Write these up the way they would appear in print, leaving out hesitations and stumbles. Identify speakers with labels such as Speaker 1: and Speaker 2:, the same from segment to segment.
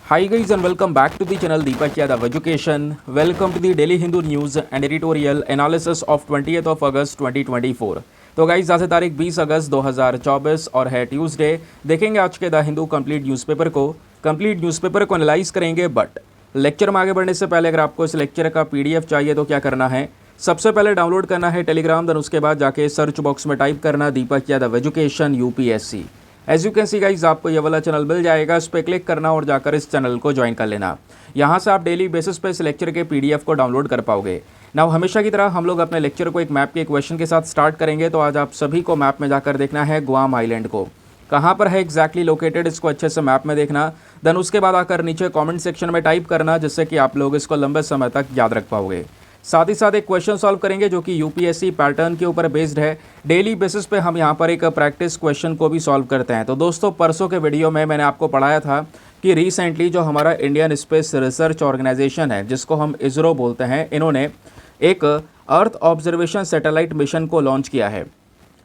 Speaker 1: Hi guys and welcome back to the channel Deepak Yadav Education. Welcome to the Daily Hindu News and Editorial Analysis of 20th of August 2024. तो guys आज है तारीख 20 अगस्त 2024 और है Tuesday. देखेंगे आज के द हिंदू कंप्लीट न्यूज़पेपर को एनालाइज करेंगे। बट लेक्चर में आगे बढ़ने से पहले अगर आपको इस लेक्चर का पीडीएफ चाहिए तो क्या करना है, सबसे पहले डाउनलोड करना है टेलीग्राम, देन उसके बाद जाके सर्च बॉक्स में टाइप करना Deepak Yadav education UPSC. As you can see guys आपको ये वाला चैनल मिल जाएगा, इस पर क्लिक करना और जाकर इस चैनल को ज्वाइन कर लेना। यहाँ से आप डेली बेसिस पे इस लेक्चर के पीडीएफ को डाउनलोड कर पाओगे। नाउ हमेशा की तरह हम लोग अपने लेक्चर को एक मैप के क्वेश्चन के साथ स्टार्ट करेंगे। तो आज आप सभी को मैप में जाकर देखना है गुआम आइलैंड को कहाँ पर है एग्जैक्टली लोकेटेड, इसको अच्छे से मैप में देखना। देन उसके बाद आकर नीचे कमेंट सेक्शन में टाइप करना, जिससे कि आप लोग इसको लंबे समय तक याद रख पाओगे। साथ ही साथ एक क्वेश्चन सॉल्व करेंगे जो कि यूपीएससी पैटर्न के ऊपर बेस्ड है। डेली बेसिस पे हम यहाँ पर एक प्रैक्टिस क्वेश्चन को भी सॉल्व करते हैं। तो दोस्तों परसों के वीडियो में मैंने आपको पढ़ाया था कि रिसेंटली जो हमारा इंडियन स्पेस रिसर्च ऑर्गेनाइजेशन है, जिसको हम इसरो बोलते हैं, इन्होंने एक अर्थ ऑब्जर्वेशन सैटेलाइट मिशन को लॉन्च किया है।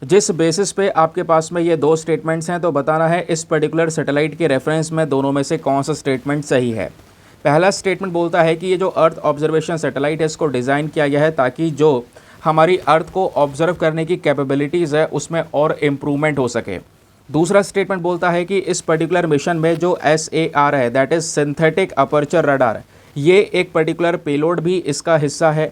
Speaker 1: जिस बेसिस पे आपके पास में ये दो स्टेटमेंट्स हैं, तो बताना है इस पर्टिकुलर सैटेलाइट के रेफरेंस में दोनों में से कौन सा स्टेटमेंट सही है। पहला स्टेटमेंट बोलता है कि ये जो अर्थ ऑब्जर्वेशन सैटेलाइट है, इसको डिज़ाइन किया गया है ताकि जो हमारी अर्थ को ऑब्जर्व करने की कैपेबिलिटीज़ है उसमें और इम्प्रूवमेंट हो सके। दूसरा स्टेटमेंट बोलता है कि इस पर्टिकुलर मिशन में जो SAR है, that is synthetic aperture radar, ये एक पर्टिकुलर पेलोड भी इसका हिस्सा है।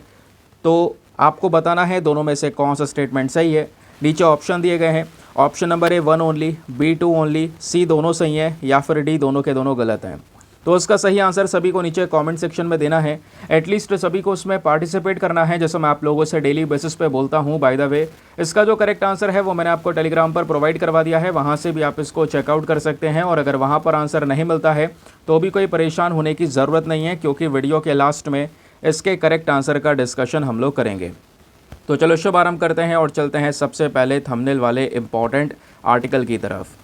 Speaker 1: तो आपको बताना है दोनों में से कौन सा स्टेटमेंट सही है। नीचे ऑप्शन दिए गए हैं, option number A 1 only, B 2 only, C दोनों सही हैं या फिर D दोनों के दोनों गलत हैं। तो इसका सही आंसर सभी को नीचे कमेंट सेक्शन में देना है। एटलीस्ट सभी को उसमें पार्टिसिपेट करना है, जैसे मैं आप लोगों से डेली बेसिस पे बोलता हूँ। बाय द वे इसका जो करेक्ट आंसर है वो मैंने आपको टेलीग्राम पर प्रोवाइड करवा दिया है, वहाँ से भी आप इसको चेकआउट कर सकते हैं। और अगर वहाँ पर आंसर नहीं मिलता है तो भी कोई परेशान होने की ज़रूरत नहीं है, क्योंकि वीडियो के लास्ट में इसके करेक्ट आंसर का डिस्कशन हम लोग करेंगे। तो चलो शुभारंभ करते हैं और चलते हैं सबसे पहले थंबनेल वाले इम्पॉर्टेंट आर्टिकल की तरफ।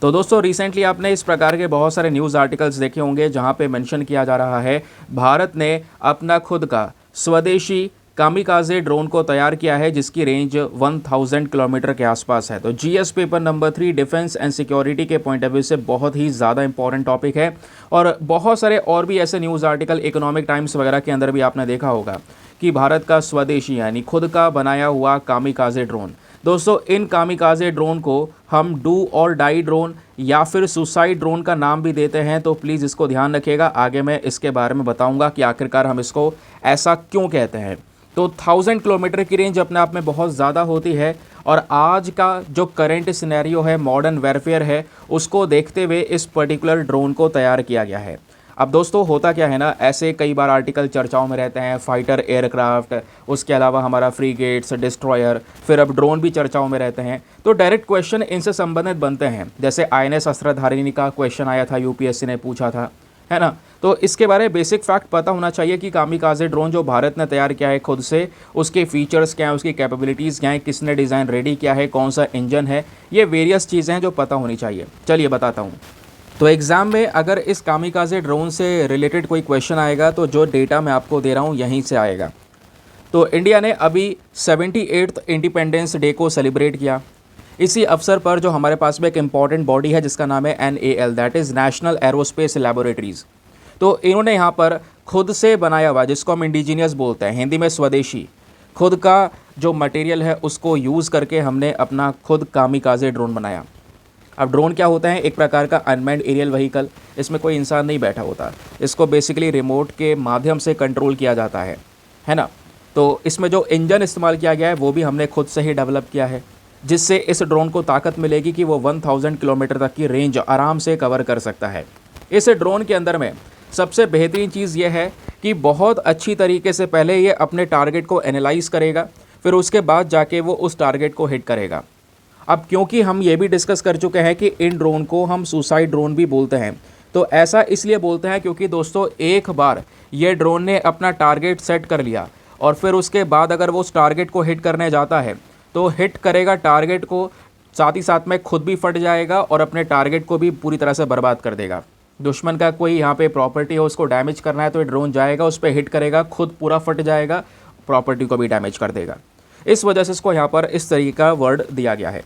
Speaker 1: तो दोस्तों रिसेंटली आपने इस प्रकार के बहुत सारे न्यूज़ आर्टिकल्स देखे होंगे जहां पे मेंशन किया जा रहा है भारत ने अपना खुद का स्वदेशी कामिकाजे ड्रोन को तैयार किया है, जिसकी रेंज 1000 किलोमीटर के आसपास है। तो GS paper number 3 defence and security के पॉइंट ऑफ व्यू से बहुत ही ज़्यादा इंपॉर्टेंट टॉपिक है। और बहुत सारे और भी ऐसे न्यूज़ आर्टिकल इकोनॉमिक टाइम्स वगैरह के अंदर भी आपने देखा होगा कि भारत का स्वदेशी यानी खुद का बनाया हुआ कामिकाजे ड्रोन। दोस्तों इन कामिकाजे ड्रोन को हम डू और डाई ड्रोन या फिर सुसाइड ड्रोन का नाम भी देते हैं। तो प्लीज़ इसको ध्यान रखिएगा, आगे मैं इसके बारे में बताऊंगा कि आखिरकार हम इसको ऐसा क्यों कहते हैं। तो 1000 किलोमीटर की रेंज अपने आप में बहुत ज़्यादा होती है। और आज का जो करंट सिनेरियो है, मॉडर्न वेरफेयर है, उसको देखते हुए इस पर्टिकुलर ड्रोन को तैयार किया गया है। अब दोस्तों होता क्या है ना, ऐसे कई बार आर्टिकल चर्चाओं में रहते हैं, फाइटर एयरक्राफ्ट, उसके अलावा हमारा फ्रीगेट्स, डिस्ट्रॉयर, फिर अब ड्रोन भी चर्चाओं में रहते हैं। तो डायरेक्ट क्वेश्चन इनसे संबंधित बनते हैं, जैसे INS अस्त्रधारिणी का क्वेश्चन आया था, यूपीएससी ने पूछा था, है ना। तो इसके बारे में बेसिक फैक्ट पता होना चाहिए कि कामिकाजे ड्रोन जो भारत ने तैयार किया है खुद से, उसके फीचर्स क्या हैं, उसकी कैपेबिलिटीज़ क्या हैं, किसने डिज़ाइन रेडी किया है, कौन सा इंजन है, ये वेरियस चीज़ें हैं जो पता होनी चाहिए। चलिए बताता हूँ। तो एग्ज़ाम में अगर इस कामिकाजे ड्रोन से रिलेटेड कोई क्वेश्चन आएगा तो जो डेटा मैं आपको दे रहा हूँ यहीं से आएगा। तो इंडिया ने अभी 78th इंडिपेंडेंस डे को सेलिब्रेट किया। इसी अवसर पर जो हमारे पास में एक इम्पॉर्टेंट बॉडी है जिसका नाम है NAL, that is national aerospace laboratories. तो इन्होंने यहाँ पर खुद से बनाया हुआ, जिसको हम इंडिजीनियस बोलते हैं, हिंदी में स्वदेशी, खुद का जो मटेरियल है उसको यूज़ करके हमने अपना खुद कामिकाजे ड्रोन बनाया। अब ड्रोन क्या होता है, एक प्रकार का अनमैन्ड एरियल व्हीकल, इसमें कोई इंसान नहीं बैठा होता, इसको बेसिकली रिमोट के माध्यम से कंट्रोल किया जाता है ना। तो इसमें जो इंजन इस्तेमाल किया गया है वो भी हमने खुद से ही डेवलप किया है, जिससे इस ड्रोन को ताकत मिलेगी कि वो 1000 किलोमीटर तक की रेंज आराम से कवर कर सकता है। इस ड्रोन के अंदर में सबसे बेहतरीन चीज़ ये है कि बहुत अच्छी तरीके से पहले ये अपने टारगेट को एनालाइज करेगा, फिर उसके बाद जाके वो उस टारगेट को हिट करेगा। अब क्योंकि हम ये भी डिस्कस कर चुके हैं कि इन ड्रोन को हम सुसाइड ड्रोन भी बोलते हैं, तो ऐसा इसलिए बोलते हैं क्योंकि दोस्तों एक बार ये ड्रोन ने अपना टारगेट सेट कर लिया और फिर उसके बाद अगर वो उस टारगेट को हिट करने जाता है तो हिट करेगा टारगेट को, साथ ही साथ में खुद भी फट जाएगा और अपने टारगेट को भी पूरी तरह से बर्बाद कर देगा। दुश्मन का कोई यहाँ पे प्रॉपर्टी हो, उसको डैमेज करना है तो ये ड्रोन जाएगा, उस पर हिट करेगा, खुद पूरा फट जाएगा, प्रॉपर्टी को भी डैमेज कर देगा। इस वजह से इसको यहाँ पर इस तरीके का वर्ड दिया गया है।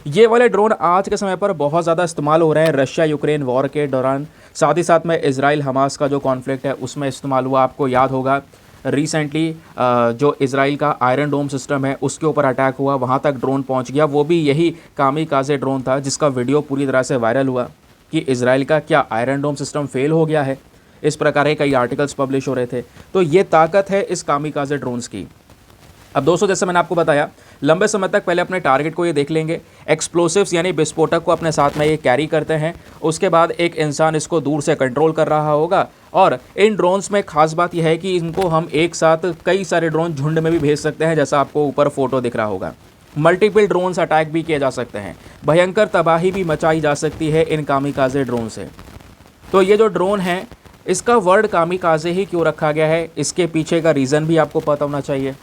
Speaker 1: ये वाले ड्रोन आज के समय पर बहुत ज़्यादा इस्तेमाल हो रहे हैं रशिया यूक्रेन वॉर के दौरान। साथ ही साथ में इजराइल हमास का जो कॉन्फ्लिक्ट है उसमें इस्तेमाल हुआ। आपको याद होगा रिसेंटली जो इजराइल का आयरन डोम सिस्टम है उसके ऊपर अटैक हुआ, वहाँ तक ड्रोन पहुँच गया। वो भी यही कामिकाज़े ड्रोन था जिसका वीडियो पूरी तरह से वायरल हुआ कि इजराइल का क्या आयरन डोम सिस्टम फेल हो गया है। इस प्रकार के कई आर्टिकल्स पब्लिश हो रहे थे। तो ये ताकत है इस कामिकाज़े ड्रोन्स की। अब दोस्तों जैसे मैंने आपको बताया, लंबे समय तक पहले अपने टारगेट को ये देख लेंगे, एक्सप्लोसिव्स यानी विस्फोटक को अपने साथ में ये कैरी करते हैं। उसके बाद एक इंसान इसको दूर से कंट्रोल कर रहा होगा। और इन ड्रोन्स में खास बात यह है कि इनको हम एक साथ कई सारे ड्रोन झुंड में भी भेज सकते हैं, जैसा आपको ऊपर फोटो दिख रहा होगा। मल्टीपल ड्रोन्स अटैक भी किए जा सकते हैं, भयंकर तबाही भी मचाई जा सकती है इन कामिकाज़े ड्रोन से। तो ये जो ड्रोन है इसका वर्ड कामिकाज़े ही क्यों रखा गया है, इसके पीछे का रीज़न भी आपको पता होना चाहिए।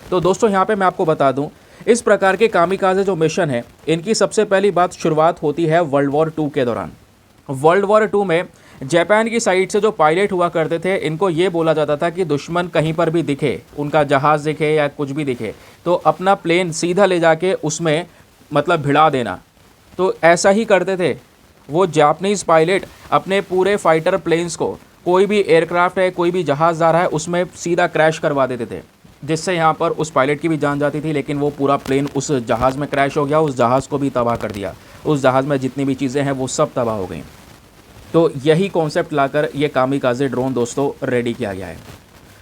Speaker 1: तो दोस्तों यहाँ पे मैं आपको बता दूं, इस प्रकार के कामिकाज़े जो मिशन है इनकी सबसे पहली बात शुरुआत होती है वर्ल्ड वॉर 2 के दौरान। वर्ल्ड वॉर 2 में जापान की साइड से जो पायलट हुआ करते थे, इनको ये बोला जाता था कि दुश्मन कहीं पर भी दिखे, उनका जहाज़ दिखे या कुछ भी दिखे, तो अपना प्लेन सीधा ले जाके उसमें मतलब भिड़ा देना। तो ऐसा ही करते थे वो जापानीज़ पायलट अपने पूरे फाइटर प्लेन्स को, कोई भी एयरक्राफ्ट है, कोई भी जहाज़ जा रहा है, उसमें सीधा क्रैश करवा देते थे, जिससे यहाँ पर उस पायलट की भी जान जाती थी। लेकिन वो पूरा प्लेन उस जहाज़ में क्रैश हो गया, उस जहाज़ को भी तबाह कर दिया, उस जहाज़ में जितनी भी चीज़ें हैं वो सब तबाह हो गई। तो यही कॉन्सेप्ट लाकर ये कामिकाज़े ड्रोन दोस्तों रेडी किया गया है।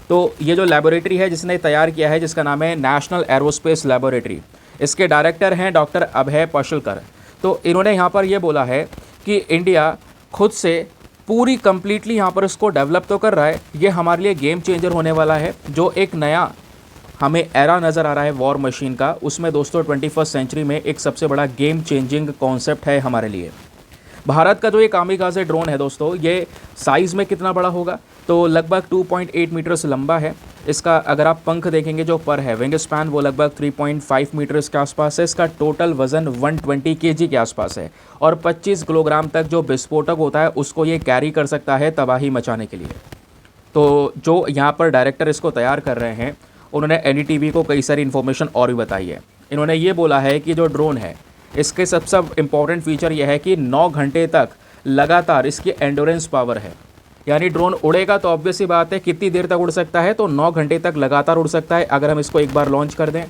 Speaker 1: तो ये जो लेबोरेटरी है जिसने तैयार किया है, जिसका नाम है नेशनल एरोस्पेस लेबोरेटरी, इसके डायरेक्टर हैं डॉक्टर अभय पशुलकर। तो इन्होंने यहाँ पर ये बोला है कि इंडिया खुद से पूरी कंप्लीटली यहाँ पर इसको डेवलप तो कर रहा है, ये हमारे लिए गेम चेंजर होने वाला है। जो एक नया हमें एरा नज़र आ रहा है वॉर मशीन का, उसमें दोस्तों 21वीं सेंचुरी में एक सबसे बड़ा गेम चेंजिंग कॉन्सेप्ट है हमारे लिए। भारत का जो ये कामिकाज़े ड्रोन है दोस्तों, ये साइज़ में कितना बड़ा होगा, तो लगभग 2.8 मीटर्स लंबा है। इसका अगर आप पंख देखेंगे जो पर है, विंग स्पैन, वो लगभग 3.5 मीटर्स के आसपास है। इसका टोटल वज़न 120 केजी के आसपास है और 25 किलोग्राम तक जो विस्फोटक होता है उसको ये कैरी कर सकता है तबाही मचाने के लिए। तो जो यहाँ पर डायरेक्टर इसको तैयार कर रहे हैं, उन्होंने एनडीटीवी को कई सारी इन्फॉर्मेशन और भी बताई है। इन्होंने ये बोला है कि जो ड्रोन है इसके सबसे इम्पॉर्टेंट फीचर यह है कि 9 घंटे तक लगातार इसकी एंडोरेंस पावर है। यानी ड्रोन उड़ेगा तो ऑब्वियस सी बात है कितनी देर तक उड़ सकता है, तो 9 घंटे तक लगातार उड़ सकता है अगर हम इसको एक बार लॉन्च कर दें,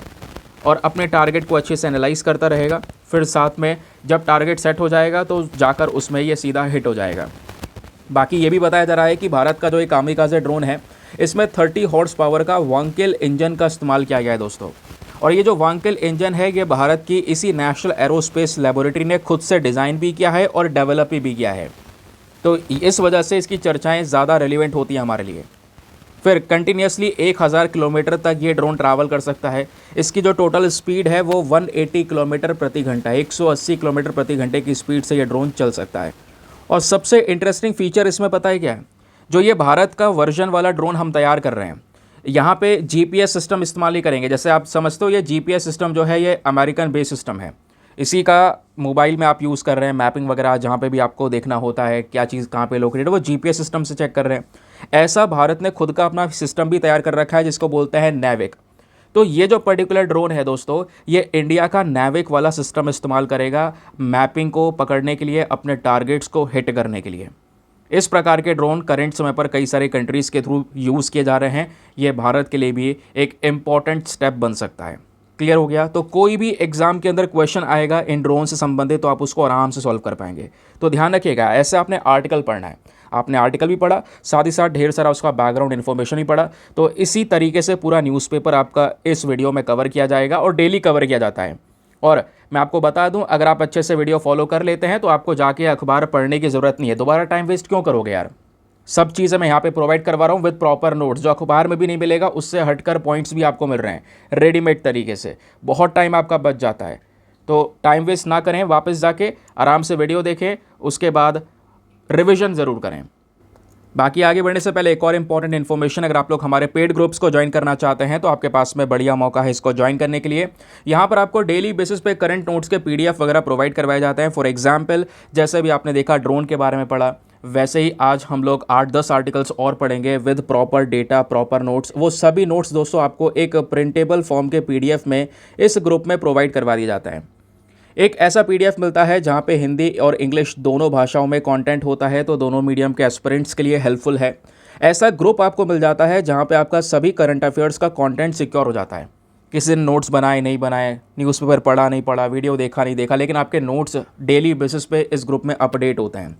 Speaker 1: और अपने टारगेट को अच्छे से एनालाइज करता रहेगा। फिर साथ में जब टारगेट सेट हो जाएगा तो जाकर उसमें ये सीधा हिट हो जाएगा। बाकी ये भी बताया जा रहा है कि भारत का जो एक कामिकाज़े ड्रोन है इसमें 30 हॉर्स पावर का वांकेल इंजन का इस्तेमाल किया गया है दोस्तों। और ये जो वांकेल इंजन है ये भारत की इसी नेशनल एरोस्पेस लेबोरेटरी ने खुद से डिज़ाइन भी किया है और डेवलप भी किया है। तो इस वजह से इसकी चर्चाएं ज़्यादा रेलिवेंट होती हैं हमारे लिए। फिर कंटिन्यूसली 1000 किलोमीटर तक ये ड्रोन ट्रैवल कर सकता है। इसकी जो टोटल स्पीड है वो 180 किलोमीटर प्रति घंटा, 180 किलोमीटर प्रति घंटे की स्पीड से ये ड्रोन चल सकता है। और सबसे इंटरेस्टिंग फीचर इसमें पता है क्या है, जो ये भारत का वर्जन वाला ड्रोन हम तैयार कर रहे हैं, यहाँ पे जीपीएस सिस्टम इस्तेमाल नहीं करेंगे। जैसे आप समझते हो ये जीपीएस सिस्टम जो है ये अमेरिकन बेस्ड सिस्टम है, इसी का मोबाइल में आप यूज़ कर रहे हैं, मैपिंग वगैरह जहाँ पे भी आपको देखना होता है क्या चीज़ कहाँ पे लोकेटेड है वो जीपीएस सिस्टम से चेक कर रहे हैं। ऐसा भारत ने खुद का अपना सिस्टम भी तैयार कर रखा है जिसको बोलते हैं नैविक। तो ये जो पर्टिकुलर ड्रोन है दोस्तों, ये इंडिया का नैविक वाला सिस्टम इस्तेमाल करेगा मैपिंग को पकड़ने के लिए, अपने टारगेट्स को हिट करने के लिए। इस प्रकार के ड्रोन करंट समय पर कई सारे कंट्रीज़ के थ्रू यूज़ किए जा रहे हैं। ये भारत के लिए भी एक इम्पॉर्टेंट स्टेप बन सकता है। क्लियर हो गया? तो कोई भी एग्जाम के अंदर क्वेश्चन आएगा इन ड्रोन से संबंधित तो आप उसको आराम से सॉल्व कर पाएंगे। तो ध्यान रखिएगा, ऐसे आपने आर्टिकल पढ़ना है, आपने आर्टिकल भी पढ़ा, साथ ही साथ ढेर सारा उसका बैकग्राउंड इन्फॉर्मेशन भी पढ़ा। तो इसी तरीके से पूरा न्यूज़पेपर आपका इस वीडियो में कवर किया जाएगा और डेली कवर किया जाता है। और मैं आपको बता दूं, अगर आप अच्छे से वीडियो फॉलो कर लेते हैं तो आपको जाके अखबार पढ़ने की ज़रूरत नहीं है। दोबारा टाइम वेस्ट क्यों करोगे यार? सब चीज़ें मैं यहाँ पे प्रोवाइड करवा रहा हूँ विद प्रॉपर नोट्स, जो अखबार में भी नहीं मिलेगा, उससे हटकर पॉइंट्स भी आपको मिल रहे हैं रेडीमेड तरीके से। बहुत टाइम आपका बच जाता है, तो टाइम वेस्ट ना करें, वापस जाके आराम से वीडियो देखें, उसके बाद रिविज़न ज़रूर करें। बाकी आगे बढ़ने से पहले एक और इंपॉर्टेंट इन्फॉर्मेशन, अगर आप लोग हमारे पेड ग्रुप्स को ज्वाइन करना चाहते हैं तो आपके पास में बढ़िया मौका है इसको ज्वाइन करने के लिए। यहाँ पर आपको डेली बेसिस पे करंट नोट्स के पीडीएफ वगैरह प्रोवाइड करवाए जाते हैं। फॉर एग्जांपल, जैसे भी आपने देखा ड्रोन के बारे में पढ़ा, वैसे ही आज हम लोग 8-10 आर्टिकल्स और पढ़ेंगे with proper data, proper notes. वो सभी नोट्स दोस्तों आपको एक प्रिंटेबल फॉर्म के पीडीएफ में इस ग्रुप में प्रोवाइड करवा दिया जाता है। एक ऐसा पीडीएफ मिलता है जहाँ पे हिंदी और इंग्लिश दोनों भाषाओं में कंटेंट होता है, तो दोनों मीडियम के एस्पिरेंट्स के लिए हेल्पफुल है। ऐसा ग्रुप आपको मिल जाता है जहाँ पे आपका सभी करंट अफेयर्स का कंटेंट सिक्योर हो जाता है। किसी ने नोट्स बनाए नहीं बनाए, न्यूज़पेपर पढ़ा नहीं पढ़ा, वीडियो देखा नहीं देखा, लेकिन आपके नोट्स डेली बेसिस पे इस ग्रुप में अपडेट होते हैं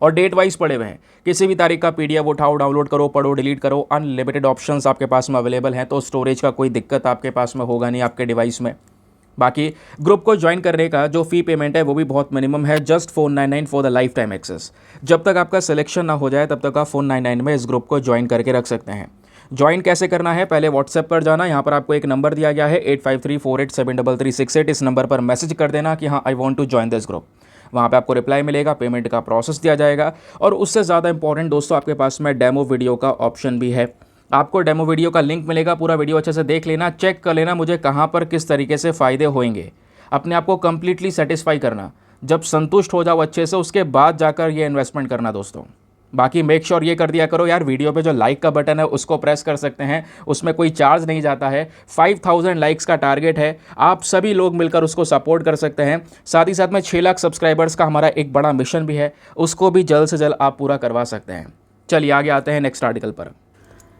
Speaker 1: और डेट वाइज पड़े हुए हैं। किसी भी तारीख का पीडीएफ उठाओ, डाउनलोड करो, पढ़ो, डिलीट करो। अनलिमिटेड ऑप्शंस आपके पास में अवेलेबल हैं, तो स्टोरेज का कोई दिक्कत आपके पास में होगा नहीं आपके डिवाइस में। बाकी ग्रुप को ज्वाइन करने का जो फ़ी पेमेंट है वो भी बहुत मिनिमम है, just 499 for the lifetime access. जब तक आपका सिलेक्शन ना हो जाए तब तक आप 499 में इस ग्रुप को ज्वाइन करके रख सकते हैं। ज्वाइन कैसे करना है, पहले व्हाट्सएप पर जाना, यहाँ पर आपको एक नंबर दिया गया है 8534873368। इस नंबर पर मैसेज कर देना कि हाँ I want to join this group. वहाँ पे आपको रिप्लाई मिलेगा, पेमेंट का प्रोसेस दिया जाएगा, और उससे ज़्यादा इंपॉर्टेंट दोस्तों आपके पास में डेमो वीडियो का ऑप्शन भी है। आपको डेमो वीडियो का लिंक मिलेगा, पूरा वीडियो अच्छे से देख लेना, चेक कर लेना मुझे कहाँ पर किस तरीके से फ़ायदे होंगे। अपने आप को कंप्लीटली सेटिस्फाई करना, जब संतुष्ट हो जाओ अच्छे से उसके बाद जाकर ये इन्वेस्टमेंट करना दोस्तों। बाकी मेक श्योर ये कर दिया करो यार, वीडियो पे जो लाइक का बटन है उसको प्रेस कर सकते हैं, उसमें कोई चार्ज नहीं जाता है। 5000 लाइक्स का टारगेट है, आप सभी लोग मिलकर उसको सपोर्ट कर सकते हैं। साथ ही साथ में 6 लाख सब्सक्राइबर्स का हमारा एक बड़ा मिशन भी है, उसको भी जल्द से जल्द आप पूरा करवा सकते हैं। चलिए आगे आते हैं नेक्स्ट आर्टिकल पर।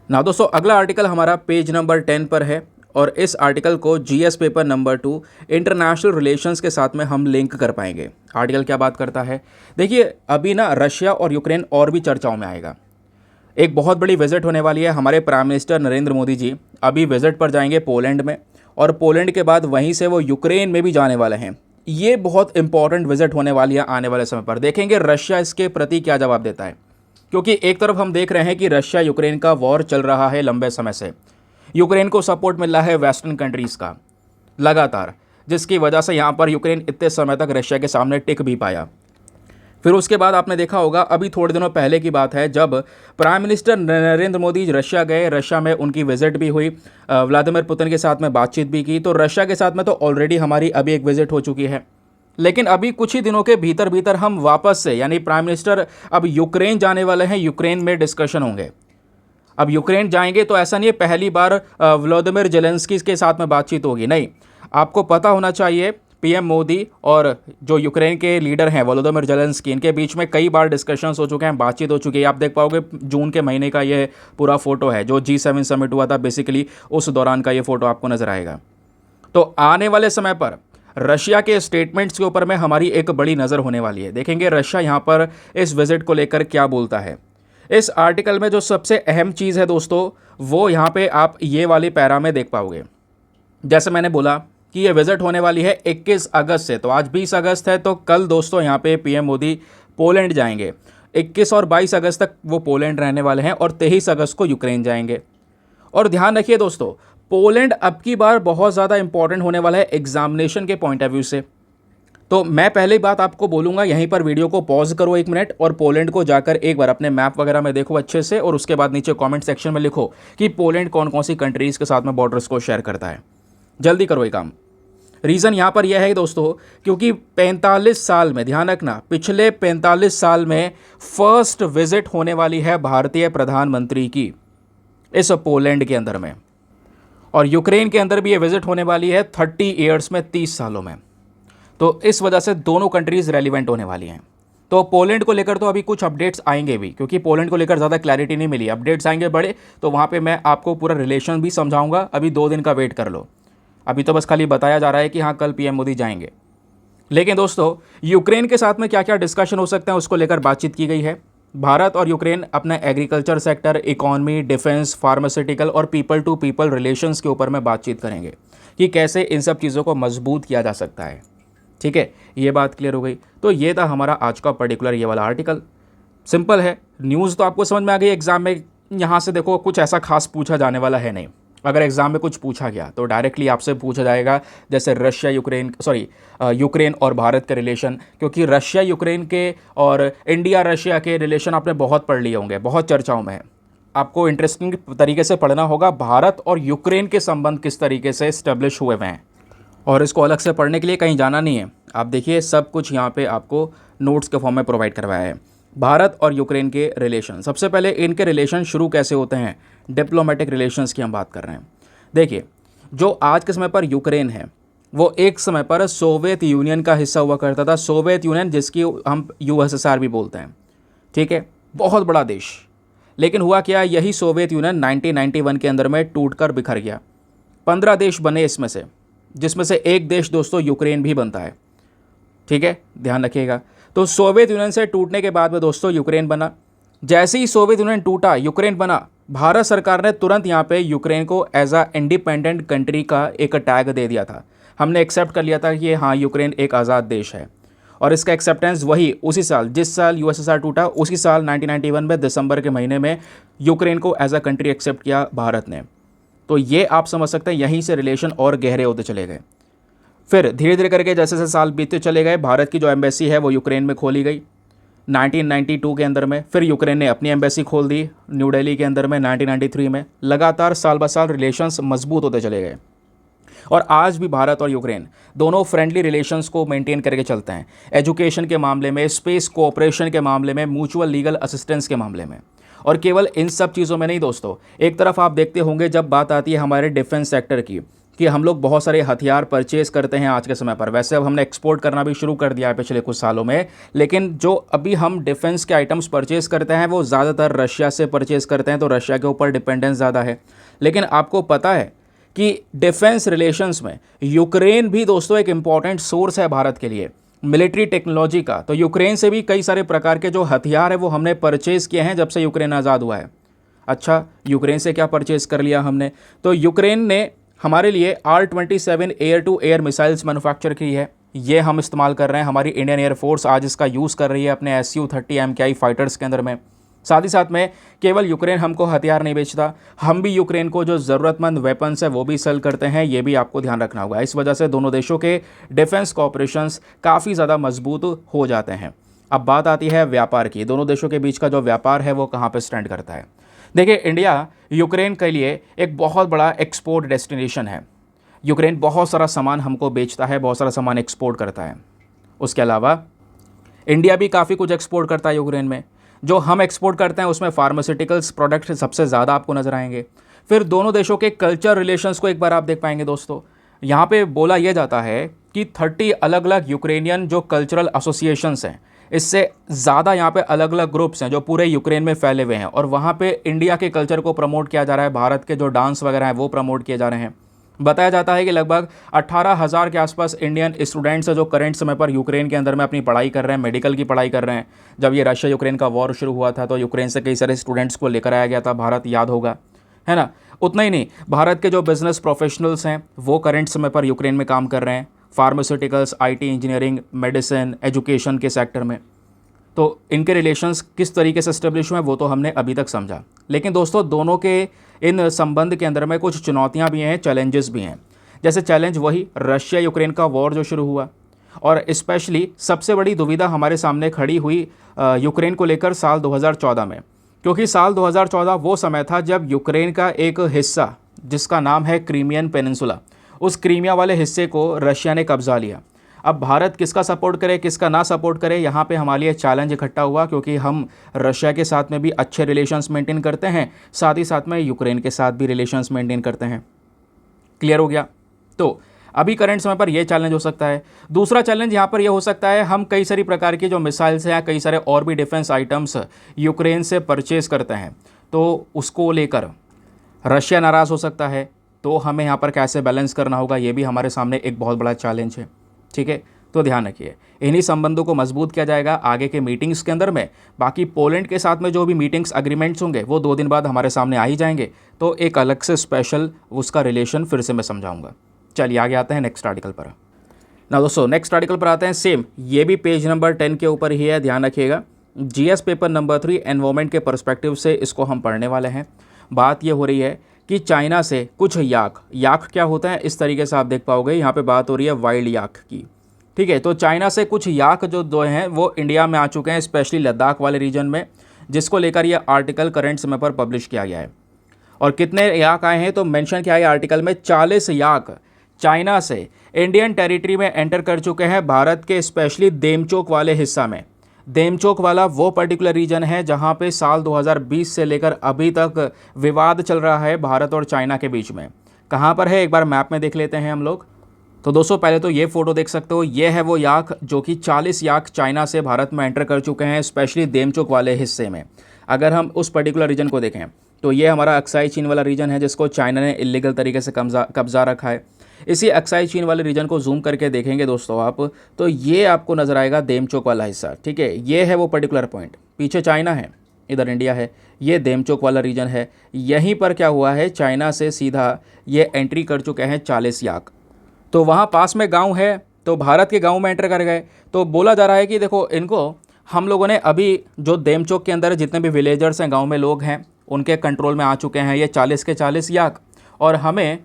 Speaker 1: ना दोस्तों, अगला आर्टिकल हमारा पेज नंबर 10 पर है, और इस आर्टिकल को GS paper number 2 international relations के साथ में हम लिंक कर पाएंगे। आर्टिकल क्या बात करता है, देखिए अभी ना रशिया और यूक्रेन और भी चर्चाओं में आएगा। एक बहुत बड़ी विजिट होने वाली है, हमारे प्राइम मिनिस्टर नरेंद्र मोदी जी अभी विजिट पर जाएंगे पोलैंड में, और पोलैंड के बाद वहीं से वो यूक्रेन में भी जाने वाले हैं। ये बहुत इंपॉर्टेंट विजिट होने वाली है, आने वाले समय पर देखेंगे रशिया इसके प्रति क्या जवाब देता है। क्योंकि एक तरफ हम देख रहे हैं कि रशिया यूक्रेन का वॉर चल रहा है लंबे समय से, यूक्रेन को सपोर्ट मिल रहा है वेस्टर्न कंट्रीज़ का लगातार, जिसकी वजह से यहाँ पर यूक्रेन इतने समय तक रशिया के सामने टिक भी पाया। फिर उसके बाद आपने देखा होगा, अभी थोड़े दिनों पहले की बात है, जब prime minister Narendra Modi Russia गए, रशिया में उनकी विजिट भी हुई, व्लादिमीर पुतिन के साथ में बातचीत भी की। तो रशिया के साथ में तो ऑलरेडी हमारी अभी एक विजिट हो चुकी है, लेकिन अभी कुछ ही दिनों के भीतर भीतर हम वापस से, यानी प्राइम मिनिस्टर अब यूक्रेन जाने वाले हैं, यूक्रेन में डिस्कशन होंगे। अब यूक्रेन जाएंगे तो ऐसा नहीं है पहली बार व्लादिमीर जेलेंस्की के साथ में बातचीत होगी, नहीं। आपको पता होना चाहिए पीएम मोदी और जो यूक्रेन के लीडर हैं व्लादिमीर जेलेंस्की, इनके बीच में कई बार डिस्कशंस हो चुके हैं, बातचीत हो चुकी है। आप देख पाओगे जून के महीने का ये पूरा फोटो है, जो G7 समिट हुआ था बेसिकली, उस दौरान का ये फोटो आपको नजर आएगा। तो आने वाले समय पर रशिया के स्टेटमेंट्स के ऊपर में हमारी एक बड़ी नज़र होने वाली है। देखेंगे रशिया यहाँ पर इस विजिट को लेकर क्या बोलता है। इस आर्टिकल में जो सबसे अहम चीज़ है दोस्तों, वो यहाँ पे आप ये वाली पैरा में देख पाओगे। जैसे मैंने बोला कि ये विजिट होने वाली है 21 अगस्त से, तो आज 20 अगस्त है, तो कल दोस्तों यहाँ पे पीएम मोदी पोलैंड जाएंगे। 21 और 22 अगस्त तक वो पोलैंड रहने वाले हैं, और 23 अगस्त को यूक्रेन जाएंगे। और ध्यान रखिए दोस्तों, पोलैंड अब की बार बहुत ज़्यादा इंपॉर्टेंट होने वाला है एग्जामिनेशन के पॉइंट ऑफ व्यू से। तो मैं पहली बात आपको बोलूँगा, यहीं पर वीडियो को पॉज करो 1 मिनट, और पोलैंड को जाकर एक बार अपने मैप वगैरह में देखो अच्छे से, और उसके बाद नीचे कमेंट सेक्शन में लिखो कि पोलैंड कौन कौन सी कंट्रीज़ के साथ में बॉर्डर्स को शेयर करता है। जल्दी करो ये काम। रीज़न यहाँ पर यह है दोस्तों, क्योंकि 45 साल में, ध्यान रखना, पिछले 45 साल में फर्स्ट विजिट होने वाली है भारतीय प्रधानमंत्री की इस पोलैंड के अंदर में, और यूक्रेन के अंदर भी ये विजिट होने वाली है 30 ईयर्स में, 30 सालों में। तो इस वजह से दोनों कंट्रीज़ रेलिवेंट होने वाली हैं। तो पोलैंड को लेकर तो अभी कुछ अपडेट्स आएंगे भी, क्योंकि पोलैंड को लेकर ज़्यादा क्लैरिटी नहीं मिली। अपडेट्स आएंगे बड़े, तो वहाँ पे मैं आपको पूरा रिलेशन भी समझाऊंगा। अभी 2 दिन का वेट कर लो, अभी तो बस खाली बताया जा रहा है कि हाँ कल पीएम मोदी जाएंगे। लेकिन दोस्तों, यूक्रेन के साथ में क्या क्या डिस्कशन हो सकते हैं उसको लेकर बातचीत की गई है। भारत और यूक्रेन अपने agriculture sector, economy, defence, pharmaceutical और पीपल टू पीपल रिलेशंस के ऊपर में बातचीत करेंगे कि कैसे इन सब चीज़ों को मजबूत किया जा सकता है। ठीक है, ये बात क्लियर हो गई। तो ये था हमारा आज का पर्टिकुलर ये वाला आर्टिकल। सिंपल है, न्यूज़ तो आपको समझ में आ गई। एग्जाम में यहाँ से देखो कुछ ऐसा खास पूछा जाने वाला है नहीं। अगर एग्जाम में कुछ पूछा गया तो डायरेक्टली आपसे पूछा जाएगा, जैसे यूक्रेन और भारत के रिलेशन, क्योंकि रशिया यूक्रेन के और इंडिया रशिया के रिलेशन आपने बहुत पढ़ लिए होंगे, बहुत चर्चाओं में है। आपको इंटरेस्टिंग तरीके से पढ़ना होगा भारत और यूक्रेन के संबंध किस तरीके से इस्टेब्लिश हुए हैं, और इसको अलग से पढ़ने के लिए कहीं जाना नहीं है। आप देखिए सब कुछ यहाँ पे आपको नोट्स के फॉर्म में प्रोवाइड करवाया है। भारत और यूक्रेन के रिलेशन, सबसे पहले इनके रिलेशन शुरू कैसे होते हैं, डिप्लोमेटिक रिलेशंस की हम बात कर रहे हैं। देखिए, जो आज के समय पर यूक्रेन है, वो एक समय पर सोवियत यूनियन का हिस्सा हुआ करता था। सोवियत यूनियन, जिसकी हम यूएसएसआर भी बोलते हैं, ठीक है, बहुत बड़ा देश। लेकिन हुआ क्या, यही सोवियत यूनियन 1991 के अंदर में टूटकर बिखर गया। 15 देश बने इसमें से, जिसमें से एक देश दोस्तों यूक्रेन भी बनता है, ठीक है, ध्यान रखिएगा। तो सोवियत यूनियन से टूटने के बाद में दोस्तों यूक्रेन बना। जैसे ही सोवियत यूनियन टूटा, यूक्रेन बना, भारत सरकार ने तुरंत यहाँ पे यूक्रेन को एज अ इंडिपेंडेंट कंट्री का एक टैग दे दिया था। हमने एक्सेप्ट कर लिया था कि हाँ, यूक्रेन एक आज़ाद देश है। और इसका एक्सेप्टेंस वही उसी साल, जिस साल यूएसएसआर टूटा, उसी साल 1991 में दिसंबर के महीने में यूक्रेन को एज अ कंट्री एक्सेप्ट किया भारत ने। तो ये आप समझ सकते हैं, यहीं से रिलेशन और गहरे होते चले गए। फिर धीरे धीरे करके जैसे जैसे साल बीतते चले गए, भारत की जो एम्बेसी है वो यूक्रेन में खोली गई 1992 के अंदर में। फिर यूक्रेन ने अपनी एम्बेसी खोल दी न्यू दिल्ली के अंदर में 1993 में। लगातार साल ब साल रिलेशंस मजबूत होते चले गए और आज भी भारत और यूक्रेन दोनों फ्रेंडली रिलेशंस को मेंटेन करके चलते हैं। एजुकेशन के मामले में, स्पेस कोऑपरेशन के मामले में, म्यूचुअल लीगल असिस्टेंस के मामले में। और केवल इन सब चीज़ों में नहीं दोस्तों, एक तरफ आप देखते होंगे जब बात आती है हमारे डिफेंस सेक्टर की, कि हम लोग बहुत सारे हथियार परचेज करते हैं आज के समय पर। वैसे अब हमने एक्सपोर्ट करना भी शुरू कर दिया है पिछले कुछ सालों में, लेकिन जो अभी हम डिफेंस के आइटम्स परचेज करते हैं वो ज़्यादातर रशिया से परचेज करते हैं, तो रशिया के ऊपर डिपेंडेंस ज़्यादा है। लेकिन आपको पता है कि डिफेंस रिलेशंस में यूक्रेन भी दोस्तों एक इम्पॉर्टेंट सोर्स है भारत के लिए मिलिट्री टेक्नोलॉजी का। तो यूक्रेन से भी कई सारे प्रकार के जो हथियार है वो हमने परचेज़ किए हैं जब से यूक्रेन आज़ाद हुआ है। अच्छा, यूक्रेन से क्या परचेज़ कर लिया हमने, तो यूक्रेन ने हमारे लिए R-27 air to air missiles manufacture की है। ये हम इस्तेमाल कर रहे हैं, हमारी इंडियन एयरफोर्स आज इसका यूज़ कर रही है अपने Su-30 MKI फाइटर्स के अंदर में। साथ ही साथ में केवल यूक्रेन हमको हथियार नहीं बेचता, हम भी यूक्रेन को जो ज़रूरतमंद वेपन्स है वो भी सेल करते हैं। ये भी आपको ध्यान रखना होगा। इस वजह से दोनों देशों के डिफेंस कोऑपरेशंस काफ़ी ज़्यादा मजबूत हो जाते हैं। अब बात आती है व्यापार की। दोनों देशों के बीच का जो व्यापार है वो कहाँ पर स्टैंड करता है। देखिए, इंडिया यूक्रेन के लिए एक बहुत बड़ा एक्सपोर्ट डेस्टिनेशन है। यूक्रेन बहुत सारा सामान हमको बेचता है, बहुत सारा सामान एक्सपोर्ट करता है। उसके अलावा इंडिया भी काफ़ी कुछ एक्सपोर्ट करता है यूक्रेन में। जो हम एक्सपोर्ट करते हैं उसमें फार्मास्यूटिकल्स प्रोडक्ट सबसे ज़्यादा आपको नजर आएंगे। फिर दोनों देशों के कल्चर रिलेशंस को एक बार आप देख पाएंगे दोस्तों। यहाँ पे बोला यह जाता है कि 30 अलग अलग यूक्रेनियन जो कल्चरल एसोसिएशंस हैं, इससे ज़्यादा यहाँ पे अलग अलग ग्रुप्स हैं जो पूरे यूक्रेन में फैले हुए हैं, और वहाँ पे इंडिया के कल्चर को प्रमोट किया जा रहा है। भारत के जो डांस वगैरह हैं वो प्रमोट किए जा रहे हैं। बताया जाता है कि लगभग 18,000 के आसपास इंडियन स्टूडेंट्स जो करंट समय पर यूक्रेन के अंदर में अपनी पढ़ाई कर रहे हैं, मेडिकल की पढ़ाई कर रहे हैं। जब ये रशिया यूक्रेन का वॉर शुरू हुआ था तो यूक्रेन से कई सारे स्टूडेंट्स को लेकर आया गया था भारत, याद होगा, है ना। उतना ही नहीं, भारत के जो बिजनेस प्रोफेशनल्स हैं वो करंट समय पर यूक्रेन में काम कर रहे हैं, pharmaceuticals, IT, engineering, medicine, education के सेक्टर में। तो इनके रिलेशंस किस तरीके से एस्टेब्लिश हुए वो तो हमने अभी तक समझा। लेकिन दोस्तों, दोनों के इन संबंध के अंदर में कुछ चुनौतियां भी हैं, चैलेंजेस भी हैं। जैसे चैलेंज वही रशिया यूक्रेन का वॉर जो शुरू हुआ, और स्पेशली सबसे बड़ी दुविधा हमारे सामने खड़ी हुई यूक्रेन को लेकर साल 2014 में, क्योंकि साल 2014 वो समय था जब यूक्रेन का एक हिस्सा जिसका नाम है क्रीमियन पेनिनसुला, उस क्रीमिया वाले हिस्से को रशिया ने कब्जा लिया। अब भारत किसका सपोर्ट करे, किसका ना सपोर्ट करे, यहाँ पे हमारे लिए चैलेंज इकट्ठा हुआ, क्योंकि हम रशिया के साथ में भी अच्छे रिलेशंस मेंटेन करते हैं, साथ ही साथ में यूक्रेन के साथ भी रिलेशंस मेंटेन करते हैं। क्लियर हो गया। तो अभी करंट समय पर यह चैलेंज हो सकता है। दूसरा चैलेंज यहाँ पर यह हो सकता है, हम कई सारी प्रकार की जो मिसाइल्स हैं या कई सारे और भी डिफेंस आइटम्स यूक्रेन से परचेज करते हैं, तो उसको लेकर रशिया नाराज़ हो सकता है। तो हमें यहाँ पर कैसे बैलेंस करना होगा, ये भी हमारे सामने एक बहुत बड़ा चैलेंज है। ठीक है, तो ध्यान रखिए, इन्हीं संबंधों को मजबूत किया जाएगा आगे के मीटिंग्स के अंदर में। बाकी पोलैंड के साथ में जो भी मीटिंग्स एग्रीमेंट्स होंगे वो 2 दिन बाद हमारे सामने आ ही जाएंगे, तो एक अलग से स्पेशल उसका रिलेशन फिर से मैं समझाऊंगा। चलिए आगे आते हैं नेक्स्ट आर्टिकल पर। ना दोस्तों, नेक्स्ट आर्टिकल पर आते हैं। सेम ये भी पेज नंबर 10 के ऊपर ही है, ध्यान रखिएगा। GS पेपर नंबर 3 एनवायरमेंट के पर्सपेक्टिव से इसको हम पढ़ने वाले हैं। बात ये हो रही है कि चाइना से कुछ याक क्या होता है, इस तरीके से आप देख पाओगे। यहाँ पे बात हो रही है वाइल्ड याक की। ठीक है, तो चाइना से कुछ याक जो दो हैं वो इंडिया में आ चुके हैं, स्पेशली लद्दाख वाले रीजन में, जिसको लेकर ये आर्टिकल करंट समय पर पब्लिश किया गया है। और कितने याक आए हैं तो मेंशन किया है आर्टिकल में, 40 याक चाइना से इंडियन टेरिटरी में एंटर कर चुके हैं, भारत के स्पेशली देमचोक वाले हिस्सा में। देमचोक वाला वो पर्टिकुलर रीजन है जहां पे साल 2020 से लेकर अभी तक विवाद चल रहा है भारत और चाइना के बीच में। कहां पर है, एक बार मैप में देख लेते हैं हम लोग। तो दोस्तों पहले तो ये फ़ोटो देख सकते हो, ये है वो याक जो कि 40 याक चाइना से भारत में एंटर कर चुके हैं, स्पेशली देमचोक वाले हिस्से में। अगर हम उस पर्टिकुलर रीजन को देखें तो ये हमारा अक्साई चीन वाला रीजन है जिसको चाइना ने इलीगल तरीके से कब्जा रखा है। इसी अक्साई चीन वाले रीजन को जूम करके देखेंगे दोस्तों आप, तो ये आपको नज़र आएगा देमचोक वाला हिस्सा। ठीक है, ये है वो पर्टिकुलर पॉइंट। पीछे चाइना है, इधर इंडिया है, ये देमचोक वाला रीजन है। यहीं पर क्या हुआ है, चाइना से सीधा ये एंट्री कर चुके हैं 40 याक। तो वहाँ पास में गांव है, तो भारत के गांव में एंटर कर गए। तो बोला जा रहा है कि देखो, इनको हम लोगों ने अभी जो देमचोक के अंदर जितने भी विलेजर्स हैं, गांव में लोग हैं, उनके कंट्रोल में आ चुके हैं ये 40 के 40 याक। और हमें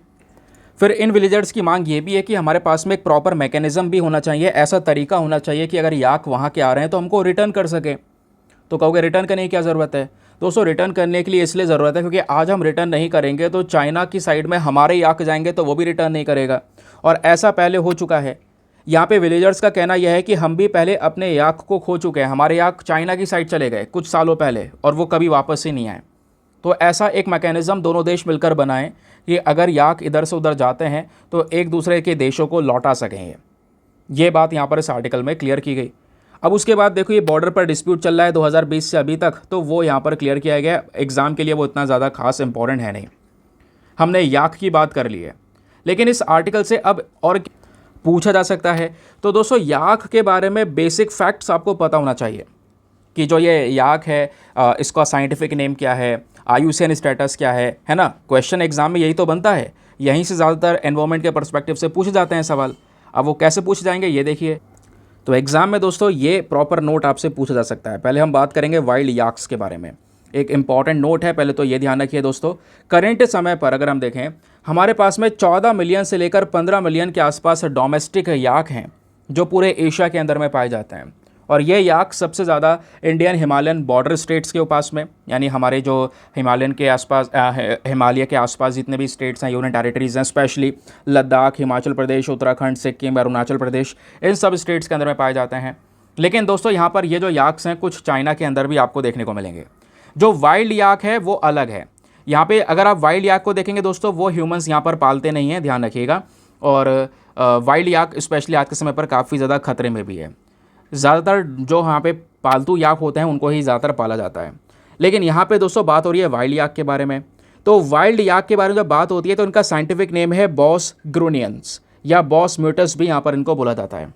Speaker 1: फिर इन विलेजर्स की मांग ये भी है कि हमारे पास में एक प्रॉपर मैकेनिज़्म भी होना चाहिए, ऐसा तरीका होना चाहिए कि अगर याक वहाँ के आ रहे हैं तो हमको रिटर्न कर सकें। तो कहोगे रिटर्न करने की क्या ज़रूरत है? दोस्तों रिटर्न करने के लिए इसलिए ज़रूरत है क्योंकि आज हम रिटर्न नहीं करेंगे तो चाइना की साइड में हमारे याक जाएंगे तो वो भी रिटर्न नहीं करेगा। और ऐसा पहले हो चुका है। यहाँ पे विलेजर्स का कहना यह है कि हम भी पहले अपने याक को खो चुके हैं, हमारे याक चाइना की साइड चले गए कुछ सालों पहले और वो कभी वापस ही नहीं आए। तो ऐसा एक मैकेनिज़्म दोनों देश मिलकर बनाएं कि अगर याक इधर से उधर जाते हैं तो एक दूसरे के देशों को लौटा सकें। ये बात यहाँ पर इस आर्टिकल में क्लियर की गई। अब उसके बाद देखो, ये बॉर्डर पर डिस्प्यूट चल रहा है 2020 से अभी तक, तो वो यहाँ पर क्लियर किया गया। एग्ज़ाम के लिए वो इतना ज़्यादा खास इंपॉर्टेंट है नहीं। हमने याक की बात कर ली है, लेकिन इस आर्टिकल से अब और पूछा जा सकता है। तो दोस्तों याक के बारे में बेसिक फैक्ट्स आपको पता होना चाहिए कि जो ये याक है इसका साइंटिफिक नेम क्या है, IUCN स्टेटस क्या है ना। क्वेश्चन एग्जाम में यही तो बनता है, यहीं से ज़्यादातर एनवायरमेंट के पर्सपेक्टिव से पूछे जाते हैं सवाल। अब वो कैसे पूछे जाएंगे ये देखिए। तो एग्ज़ाम में दोस्तों ये प्रॉपर नोट आपसे पूछा जा सकता है। पहले हम बात करेंगे वाइल्ड याक्स के बारे में। एक इंपॉर्टेंट नोट है, पहले तो ये ध्यान रखिए दोस्तों, करंट समय पर अगर हम देखें हमारे पास में 14 मिलियन से लेकर 15 मिलियन के आसपास डोमेस्टिक याक हैं जो पूरे एशिया के अंदर में पाए जाते हैं। और ये याक सबसे ज़्यादा इंडियन हिमालयन बॉर्डर स्टेट्स के पास में, यानी हमारे जो हिमालयन के आसपास हिमालय के आसपास जितने भी स्टेट्स हैं, यूनियन टेरिटरीज़ हैं, स्पेशली लद्दाख, हिमाचल प्रदेश, उत्तराखंड, सिक्किम, अरुणाचल प्रदेश, इन सब स्टेट्स के अंदर में पाए जाते हैं। लेकिन दोस्तों यहाँ पर ये जो याक्स हैं कुछ चाइना के अंदर भी आपको देखने को मिलेंगे। जो वाइल्ड याक है वो अलग है। यहाँ पे अगर आप वाइल्ड याक को देखेंगे दोस्तों, वो ह्यूमंस यहाँ पर पालते नहीं हैं, ध्यान रखिएगा। और वाइल्ड याक स्पेशली आज के समय पर काफ़ी ज़्यादा खतरे में भी है। ज़्यादातर जो यहाँ पे पालतू याक होते हैं उनको ही ज़्यादातर पाला जाता है। लेकिन यहाँ पे दोस्तों बात हो रही है वाइल्ड याक के बारे में। तो वाइल्ड याक के बारे में जब बात होती है तो इनका साइंटिफिक नेम है बॉस ग्रोनियंस या बॉस म्यूटस भी यहाँ पर इनको बोला जाता है।